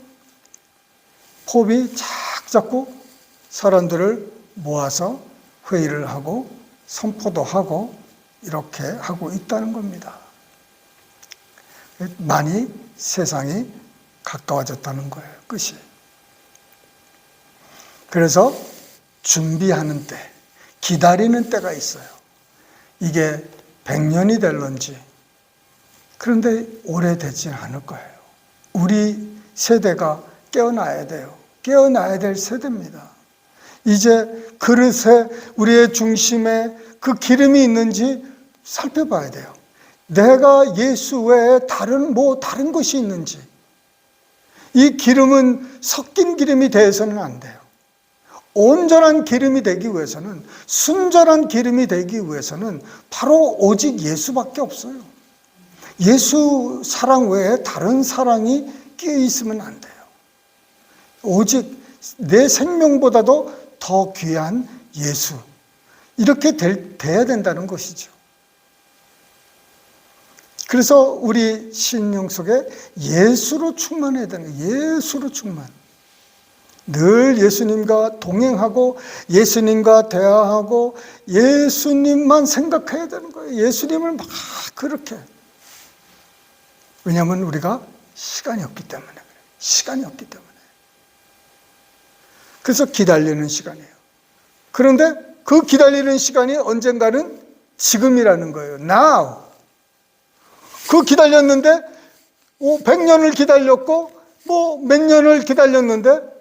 pop이 자꾸 사람들을 모아서 회의를 하고 선포도 하고 이렇게 하고 있다는 겁니다. 많이 세상이 가까워졌다는 거예요. 끝이. 그래서 준비하는 때, 기다리는 때가 있어요. 이게 100년이 될런지, 그런데 오래되지 않을 거예요. 우리 세대가 깨어나야 돼요. 깨어나야 될 세대입니다. 이제 그릇에 우리의 중심에 그 기름이 있는지 살펴봐야 돼요. 내가 예수 외에 다른 것이 있는지. 이 기름은 섞인 기름이 되어서는 안 돼요. 온전한 기름이 되기 위해서는, 순전한 기름이 되기 위해서는 바로 오직 예수밖에 없어요. 예수 사랑 외에 다른 사랑이 끼어 있으면 안 돼요. 오직 내 생명보다도 더 귀한 예수. 이렇게 돼야 된다는 것이죠. 그래서 우리 신령 속에 예수로 충만해야 되는 거예요. 예수로 충만. 늘 예수님과 동행하고 예수님과 대화하고 예수님만 생각해야 되는 거예요. 예수님을 막 그렇게. 왜냐하면 우리가 시간이 없기 때문에 그래요. 시간이 없기 때문에. 그래서 기다리는 시간이에요. 그런데 그 기다리는 시간이 언젠가는 지금이라는 거예요. Now. 그 기다렸는데 100년을 기다렸고 몇 년을 기다렸는데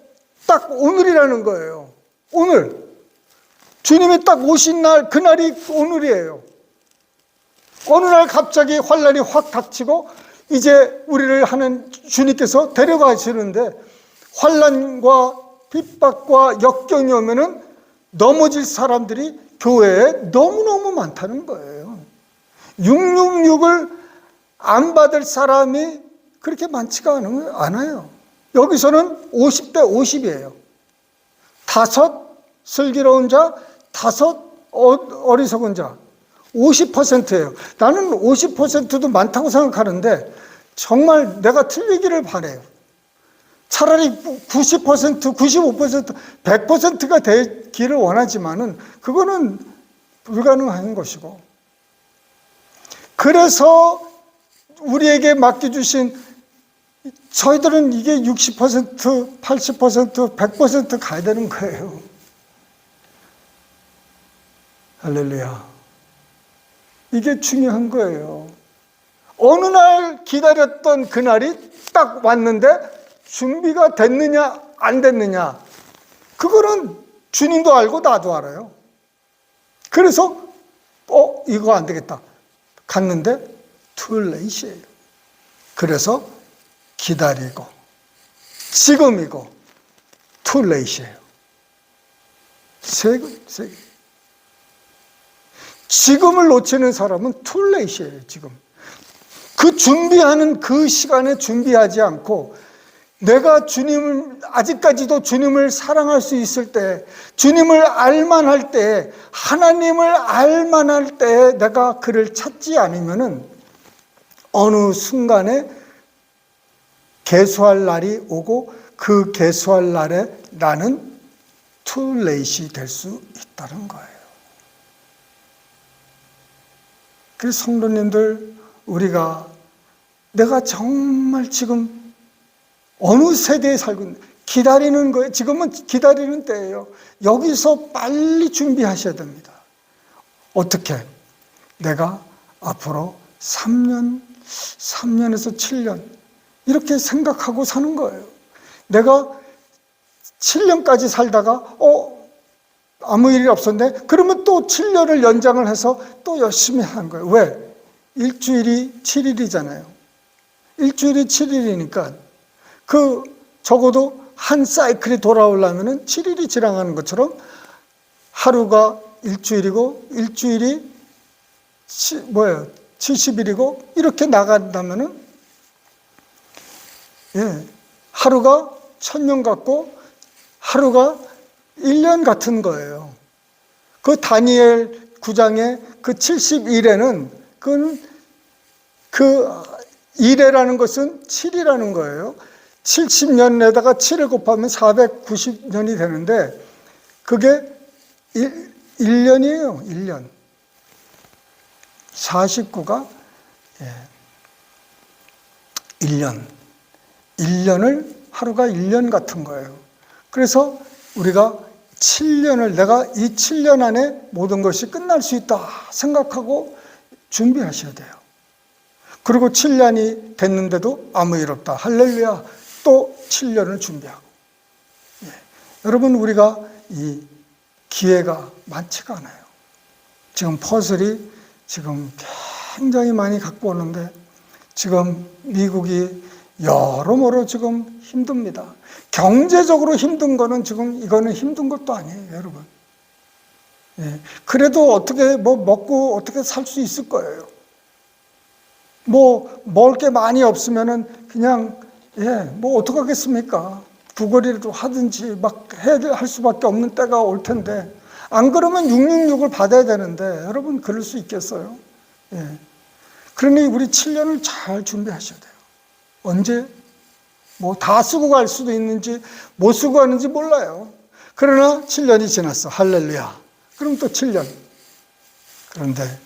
딱 오늘이라는 거예요. 오늘. 주님이 딱 오신 날, 그날이 오늘이에요. 어느 날 갑자기 환란이 확 닥치고 이제 우리를 하는 주님께서 데려가시는데 환란과 핍박과 역경이 오면은 넘어질 사람들이 교회에 너무너무 많다는 거예요. 666을 안 받을 사람이 그렇게 많지가 않아요. 여기서는 50대 50이에요. 5 슬기로운 자, 5 어리석은 자. 50%예요. 나는 50%도 많다고 생각하는데 정말 내가 틀리기를 바라요. 차라리 90%, 95%, 100%가 되기를 원하지만은 그거는 불가능한 것이고, 그래서 우리에게 맡겨주신 저희들은 이게 60%, 80%, 100% 가야 되는 거예요. 할렐루야. 이게 중요한 거예요. 어느 날 기다렸던 그날이 딱 왔는데 준비가 됐느냐 안 됐느냐, 그거는 주님도 알고 나도 알아요. 그래서 이거 안 되겠다 갔는데 too late이에요. 그래서 기다리고 지금이고 too late이에요. 지금을 놓치는 사람은 too late이에요. 지금 그 준비하는 그 시간에 준비하지 않고, 내가 아직까지도 주님을 사랑할 수 있을 때, 주님을 알만할 때, 하나님을 알만할 때 내가 그를 찾지 않으면은 어느 순간에 계수할 날이 오고, 그 계수할 날에 나는 too late이 될 수 있다는 거예요. 그래서 성도님들, 내가 정말 지금 어느 세대에 살고 있는, 기다리는 거예요. 지금은 기다리는 때예요. 여기서 빨리 준비하셔야 됩니다. 어떻게? 내가 앞으로 3년에서 7년 이렇게 생각하고 사는 거예요. 내가 7년까지 살다가 아무 일이 없었네? 그러면 또 7년을 연장을 해서 또 열심히 하는 거예요. 왜? 일주일이 7일이잖아요. 일주일이 7일이니까 적어도 한 사이클이 돌아오려면 7일이 지나가는 것처럼 하루가 일주일이고 일주일이 70일이고 이렇게 나간다면은 하루가 1000년 같고 하루가 1년 같은 거예요. 그 다니엘 9장의 그 70일에는 그 일에라는 것은 7이라는 거예요. 70년에다가 7을 곱하면 490년이 되는데 그게 1년이에요. 1년. 49가 1년. 1년을 하루가 1년 같은 거예요. 그래서 우리가 7년을, 내가 이 7년 안에 모든 것이 끝날 수 있다 생각하고 준비하셔야 돼요. 그리고 7년이 됐는데도 아무 일 없다. 할렐루야. 또 7년을 준비하고. 여러분, 우리가 이 기회가 많지가 않아요. 지금 퍼즐이 지금 굉장히 많이 갖고 오는데 지금 미국이 여러모로 지금 힘듭니다. 경제적으로 힘든 거는 지금 이거는 힘든 것도 아니에요, 여러분. 그래도 어떻게 먹고 어떻게 살 수 있을 거예요. 먹을 게 많이 없으면은 그냥 어떡하겠습니까? 구걸이라도 하든지 할 수밖에 없는 때가 올 텐데, 안 그러면 666을 받아야 되는데 여러분 그럴 수 있겠어요? 그러니 우리 7년을 잘 준비하셔야 돼요. 언제 다 쓰고 갈 수도 있는지 못 쓰고 가는지 몰라요. 그러나 7년이 지났어. 할렐루야. 그럼 또 7년. 그런데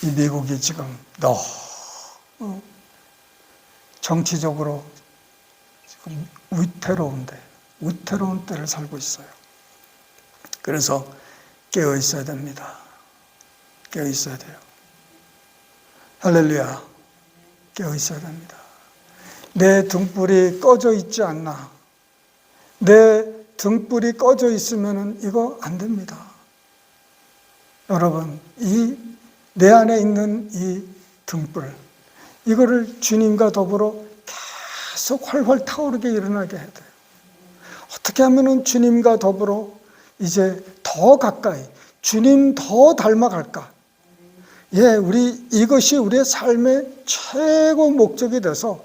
이 미국이 지금 너무 정치적으로 지금 위태로운 때를 살고 있어요. 그래서 깨어 있어야 됩니다. 깨어 있어야 돼요. 할렐루야. 깨어 있어야 됩니다. 내 등불이 꺼져 있지 않나. 내 등불이 꺼져 있으면 이거 안 됩니다. 여러분, 내 안에 있는 이 등불, 이거를 주님과 더불어 계속 활활 타오르게 일어나게 해야 돼요. 어떻게 하면 주님과 더불어 이제 더 가까이, 주님 더 닮아갈까? 이것이 우리의 삶의 최고 목적이 돼서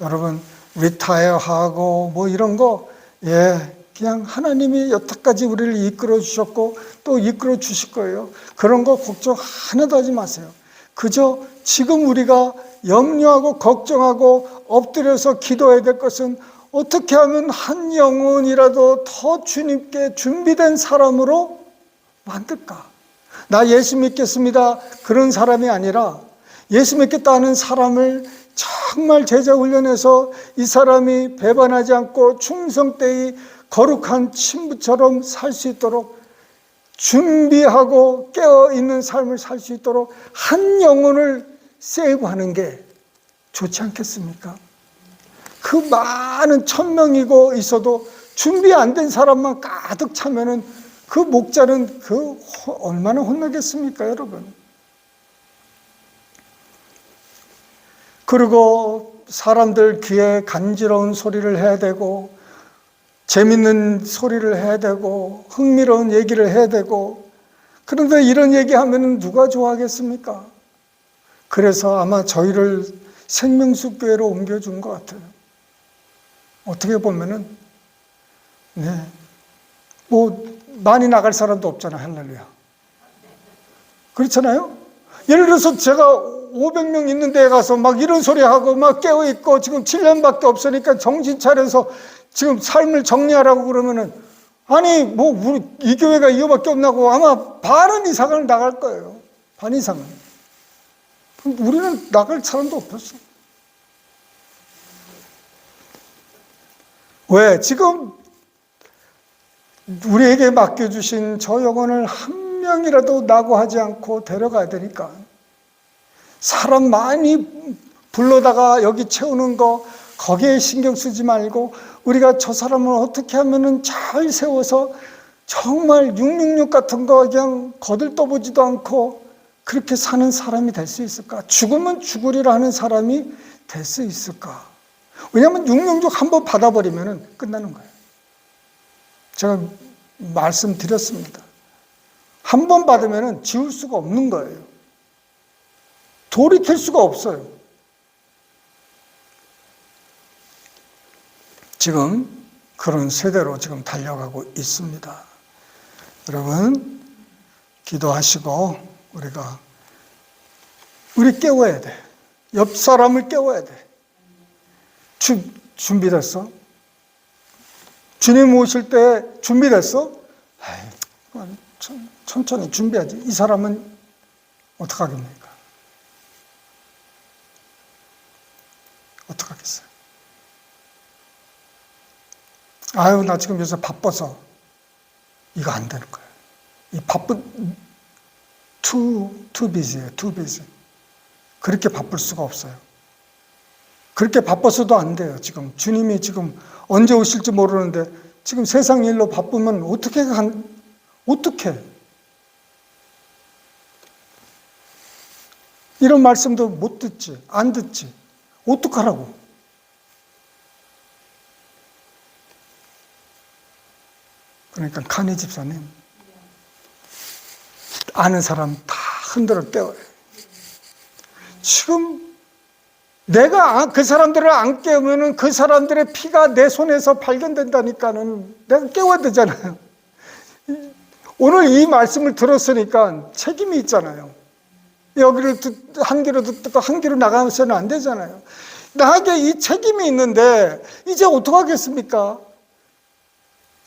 여러분, 리타이어하고 이런 거, 그냥 하나님이 여태까지 우리를 이끌어 주셨고 또 이끌어 주실 거예요. 그런 거 걱정 하나도 하지 마세요. 그저 지금 우리가 염려하고 걱정하고 엎드려서 기도해야 될 것은 어떻게 하면 한 영혼이라도 더 주님께 준비된 사람으로 만들까? 나 예수 믿겠습니다. 그런 사람이 아니라 예수 믿겠다는 사람을 정말 제자 훈련해서 이 사람이 배반하지 않고 충성되이 거룩한 신부처럼 살 수 있도록 준비하고 깨어있는 삶을 살 수 있도록 한 영혼을 세이브하는 게 좋지 않겠습니까? 그 많은 1000명이고 있어도 준비 안 된 사람만 가득 차면은 그 목자는 얼마나 혼나겠습니까, 여러분? 그리고 사람들 귀에 간지러운 소리를 해야 되고 재밌는 소리를 해야 되고 흥미로운 얘기를 해야 되고, 그런데 이런 얘기하면 누가 좋아하겠습니까? 그래서 아마 저희를 생명수교회로 옮겨준 것 같아요. 어떻게 보면은 많이 나갈 사람도 없잖아, 할렐루야. 그렇잖아요? 예를 들어서 제가 500명 있는 데에 가서 막 이런 소리 하고 막 깨어있고 지금 7년밖에 없으니까 정신 차려서 지금 삶을 정리하라고 그러면은, 아니 우리 이 교회가 이거밖에 없나고 아마 반은 이상을 나갈 거예요. 반 이상은. 우리는 나갈 사람도 없었어. 왜? 지금 우리에게 맡겨주신 저 영혼을 한 명이라도 낙오하지 않고 데려가야 되니까, 사람 많이 불러다가 여기 채우는 거 거기에 신경 쓰지 말고 우리가 저 사람을 어떻게 하면은 잘 세워서 정말 666 같은 거 그냥 거들떠보지도 않고 그렇게 사는 사람이 될 수 있을까? 죽으면 죽으리라 하는 사람이 될 수 있을까? 왜냐하면 666 한번 받아버리면 끝나는 거예요. 제가 말씀드렸습니다. 한 번 받으면 지울 수가 없는 거예요. 돌이킬 수가 없어요. 지금 그런 세대로 지금 달려가고 있습니다. 여러분, 기도하시고 우리 깨워야 돼. 옆 사람을 깨워야 돼. 준비됐어? 주님 오실 때 준비됐어? 천천히 준비하지. 이 사람은 어떡하겠습니까? 어떡하겠어요? 아유, 나 지금 요새 바빠서. 이거 안 되는 거예요. 이 바쁜, too busy예요, too busy. 그렇게 바쁠 수가 없어요. 그렇게 바빠서도 안 돼요, 지금. 주님이 지금 언제 오실지 모르는데, 지금 세상 일로 바쁘면 어떻게. 이런 말씀도 못 듣지, 안 듣지. 어떡하라고. 그러니까 카니 집사님, 아는 사람 다 흔들어 깨워요. 지금 내가 그 사람들을 안 깨우면 그 사람들의 피가 내 손에서 발견된다니까는 내가 깨워야 되잖아요. 오늘 이 말씀을 들었으니까 책임이 있잖아요. 여기를 한 귀로 듣고 한 귀로 나가서는 안 되잖아요. 나에게 이 책임이 있는데 이제 어떡하겠습니까?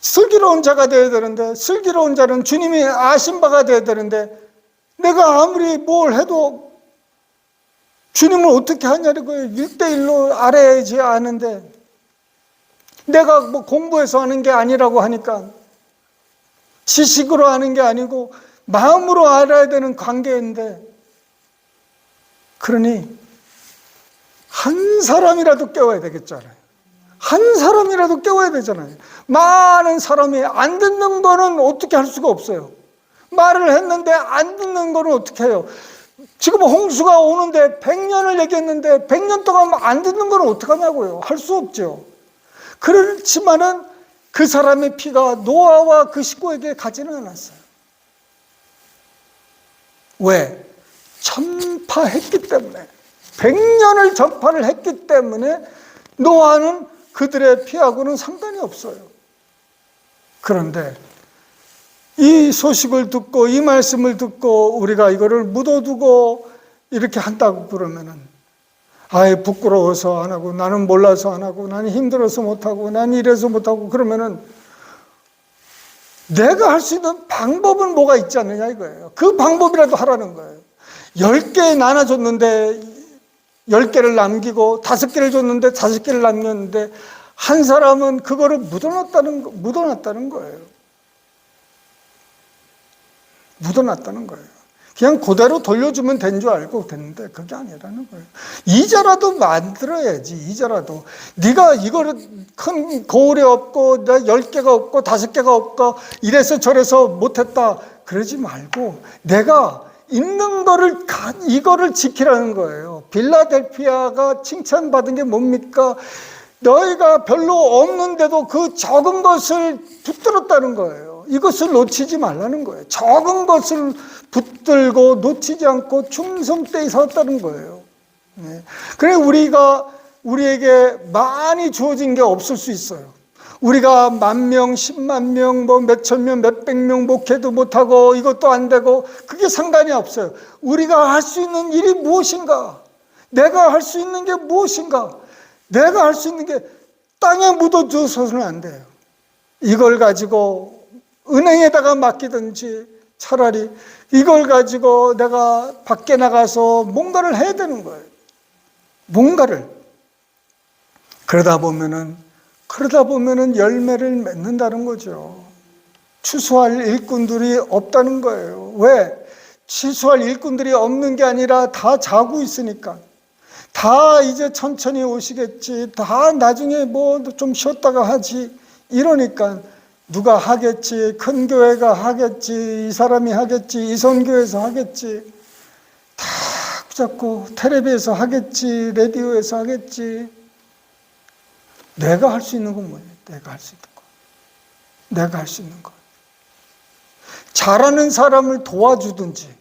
슬기로운 자가 되어야 되는데, 슬기로운 자는 주님이 아신 바가 되어야 되는데, 내가 아무리 뭘 해도 주님을 어떻게 하냐고 1대1로 알아야지 아는데, 내가 공부해서 하는 게 아니라고 하니까, 지식으로 하는 게 아니고 마음으로 알아야 되는 관계인데, 그러니 한 사람이라도 깨워야 되겠잖아요. 한 사람이라도 깨워야 되잖아요. 많은 사람이 안 듣는 거는 어떻게 할 수가 없어요. 말을 했는데 안 듣는 거는 어떻게 해요? 지금 홍수가 오는데 100년을 얘기했는데 100년 동안 안 듣는 거는 어떡하냐고요. 할 수 없죠. 그렇지만은 그 사람의 피가 노아와 그 식구에게 가지는 않았어요. 왜? 전파했기 때문에. 100년을 전파를 했기 때문에 노아는 그들의 피하고는 상관이 없어요. 그런데 이 소식을 듣고 이 말씀을 듣고 우리가 이거를 묻어두고 이렇게 한다고 그러면은 아예 부끄러워서 안 하고, 나는 몰라서 안 하고, 나는 힘들어서 못하고, 나는 이래서 못하고, 그러면은 내가 할 수 있는 방법은 뭐가 있지 않느냐 이거예요. 그 방법이라도 하라는 거예요. 10개 나눠줬는데 10개를 남기고 5개를 줬는데 5개를 남겼는데 한 사람은 그거를 묻어놨다는 거예요. 묻어놨다는 거예요. 그냥 그대로 돌려주면 된 줄 알고 됐는데 그게 아니라는 거예요. 이자라도 만들어야지. 이자라도 네가 이거를 큰 거울이 없고 내가 10개가 없고 5개가 없고 이래서 저래서 못했다 그러지 말고 내가 있는 거를 이거를 지키라는 거예요. 빌라델피아가 칭찬받은 게 뭡니까? 너희가 별로 없는데도 그 적은 것을 붙들었다는 거예요. 이것을 놓치지 말라는 거예요. 적은 것을 붙들고 놓치지 않고 충성되이 살았다는 거예요. 네. 그래 우리에게 많이 주어진 게 없을 수 있어요. 우리가 10,000명, 10만 명, 뭐 몇천 명, 몇백 명 목회도 못하고 이것도 안 되고 그게 상관이 없어요. 우리가 할 수 있는 일이 무엇인가? 내가 할 수 있는 게 무엇인가? 내가 할 수 있는 게 땅에 묻어두어서는 안 돼요. 이걸 가지고 은행에다가 맡기든지 차라리 이걸 가지고 내가 밖에 나가서 뭔가를 해야 되는 거예요. 뭔가를. 그러다 보면은 열매를 맺는다는 거죠. 추수할 일꾼들이 없다는 거예요. 왜? 추수할 일꾼들이 없는 게 아니라 다 자고 있으니까. 다 이제 천천히 오시겠지. 다 나중에 뭐 좀 쉬었다가 하지. 이러니까 누가 하겠지. 큰 교회가 하겠지. 이 사람이 하겠지. 이 선교에서 하겠지. 다 붙잡고 텔레비에서 하겠지. 라디오에서 하겠지. 내가 할 수 있는 건 뭐예요? 내가 할 수 있는 거. 내가 할 수 있는 거. 잘하는 사람을 도와주든지,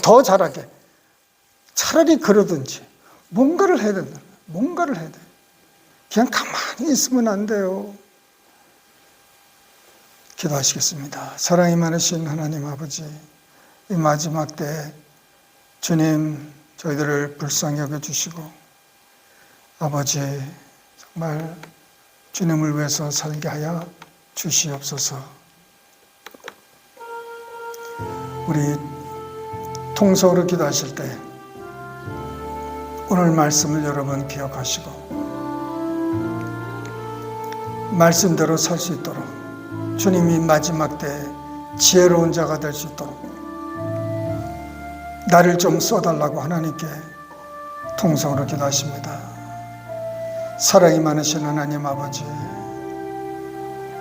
더 잘하게. 차라리 그러든지, 뭔가를 해야 된다. 뭔가를 해야 돼. 그냥 가만히 있으면 안 돼요. 기도하시겠습니다. 사랑이 많으신 하나님 아버지, 이 마지막 때 주님 저희들을 불쌍히 여겨주시고, 아버지 정말 주님을 위해서 살게 하여 주시옵소서. 우리 통성으로 기도하실 때 오늘 말씀을 여러분 기억하시고 말씀대로 살 수 있도록 주님이 마지막 때 지혜로운 자가 될 수 있도록 나를 좀 써달라고 하나님께 통성으로 기도하십니다. 사랑이 많으신 하나님 아버지,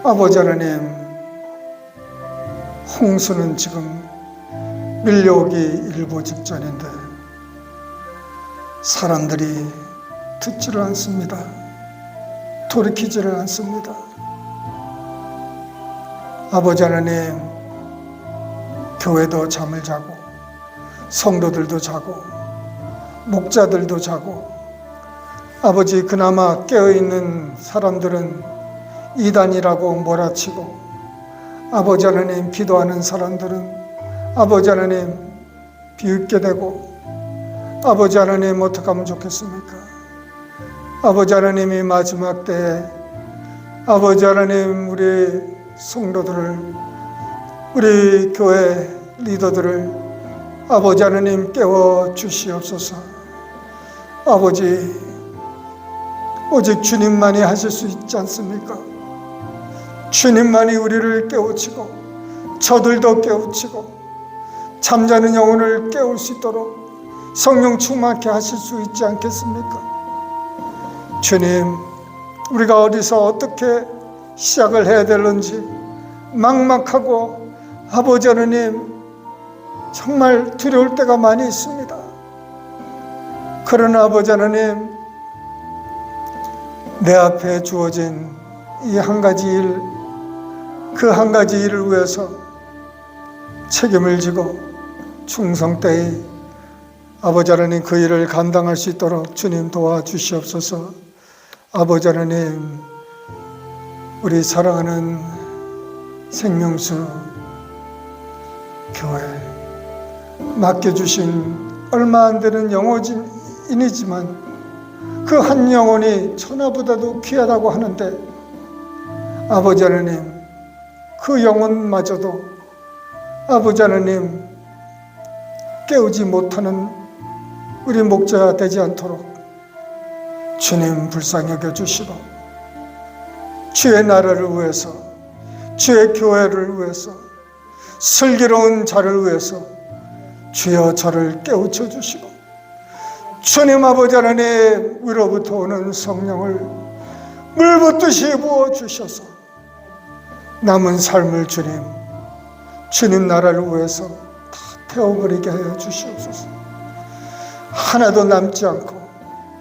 아버지 하나님, 홍수는 지금 밀려오기 일보 직전인데 사람들이 듣지를 않습니다. 돌이키지를 않습니다. 아버지 하나님, 교회도 잠을 자고 성도들도 자고 목자들도 자고 아버지 그나마 깨어있는 사람들은 이단이라고 몰아치고 아버지 하나님 기도하는 사람들은 아버지 하나님 비웃게 되고 아버지 하나님 어떡하면 좋겠습니까? 아버지 하나님이 마지막 때 아버지 하나님 우리 성도들을 우리 교회 리더들을 아버지 하나님 깨워 주시옵소서. 아버지 오직 주님만이 하실 수 있지 않습니까? 주님만이 우리를 깨우치고 저들도 깨우치고 잠자는 영혼을 깨울 수 있도록 성령 충만케 하실 수 있지 않겠습니까? 주님, 우리가 어디서 어떻게 시작을 해야 되는지 막막하고 아버지 하나님 정말 두려울 때가 많이 있습니다. 그러나 아버지 하나님, 내 앞에 주어진 이 한 가지 일, 그 한 가지 일을 위해서 책임을 지고 충성되이 아버지 하나님 그 일을 감당할 수 있도록 주님 도와주시옵소서. 아버지 하나님, 우리 사랑하는 생명수 교회 맡겨주신 얼마 안 되는 인이지만 그 한 영혼이 천하보다도 귀하다고 하는데 아버지 하나님, 그 영혼마저도 아버지 하나님 깨우지 못하는 우리 목자가 되지 않도록 주님 불쌍히 여겨주시고 주의 나라를 위해서, 주의 교회를 위해서, 슬기로운 자를 위해서 주여 저를 깨우쳐 주시고 주님 아버지 하나님 위로부터 오는 성령을 물붓듯이 부어주셔서 남은 삶을 주님 나라를 위해서 다 태워버리게 하여 주시옵소서. 하나도 남지 않고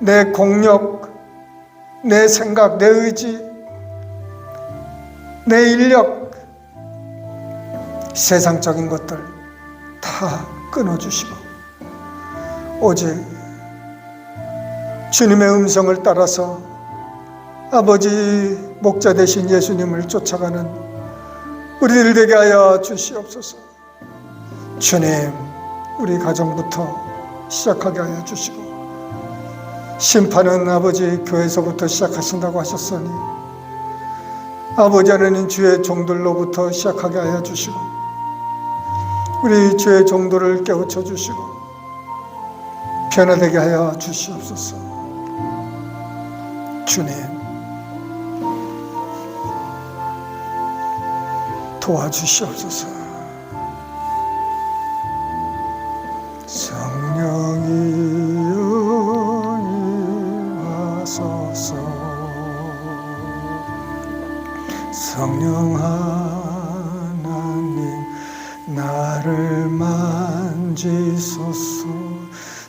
내 공력, 내 생각, 내 의지, 내 인력, 세상적인 것들 다 끊어주시고 오직 주님의 음성을 따라서 아버지 목자 되신 예수님을 쫓아가는 우리들 되게 하여 주시옵소서. 주님, 우리 가정부터 시작하게 하여 주시고 심판은 아버지 교회에서부터 시작하신다고 하셨으니 아버지 하나님 주의 종들로부터 시작하게 하여 주시고 우리 주의 종들을 깨우쳐 주시고 변화되게 하여 주시옵소서. 주님, 도와주시옵소서. 성령이여 임하소서. 성령 하나님 나를 만지소서.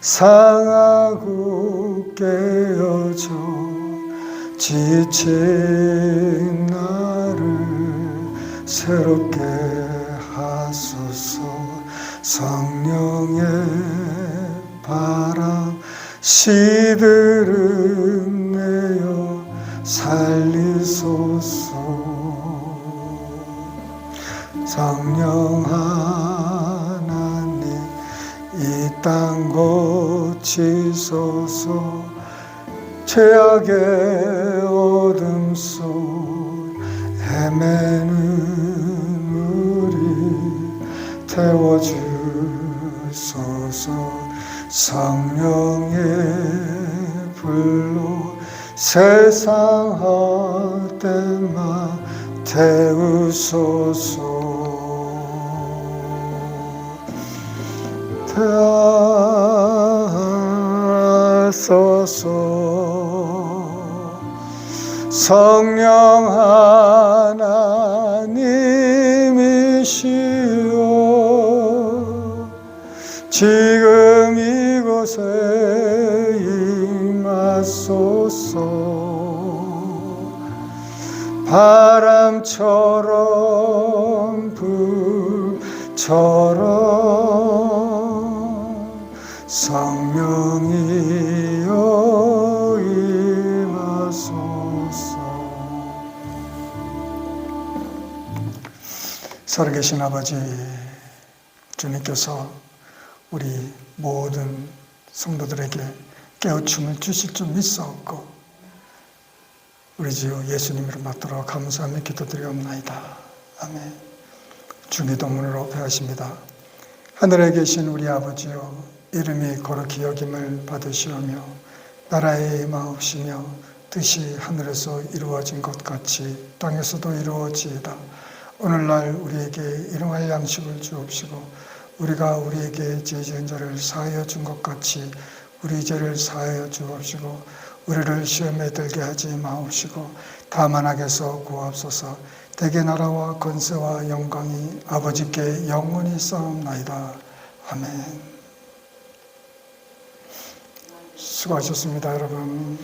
상하고 깨어져 지친 나를 새롭게 하소서. 성령의 바람 시들은 내어 살리소서. 성령 하나님 이 땅 고치소서. 죄악의 어둠 속 헤매는 우리 태워주소서. 성령의 불로 세상 헛되마 태우소서. 태하소서. 성령 하나님이시여 지금 이곳에 임하소서. 바람처럼 불처럼 성령이여 임하소서. 살아계신 아버지, 주님께서 우리 모든 성도들에게 깨우침을 주실 줄 믿사옵고 우리 주 예수님으로 받들어 감사하며 기도드리옵나이다. 아멘. 주기도문으로 배하십니다. 하늘에 계신 우리 아버지여, 이름이 거룩히 여김을 받으시오며 나라의 임하옵시며 뜻이 하늘에서 이루어진 것 같이 땅에서도 이루어지이다. 오늘날 우리에게 일용할 양식을 주옵시고 우리가 우리에게 죄 지은 자를 사하여 준 것 같이 우리 죄를 사하여 주옵시고 우리를 시험에 들게 하지 마옵시고 다만 악에서 구하옵소서. 대개 나라와 권세와 영광이 아버지께 영원히 있사옵나이다. 아멘. 수고하셨습니다, 여러분.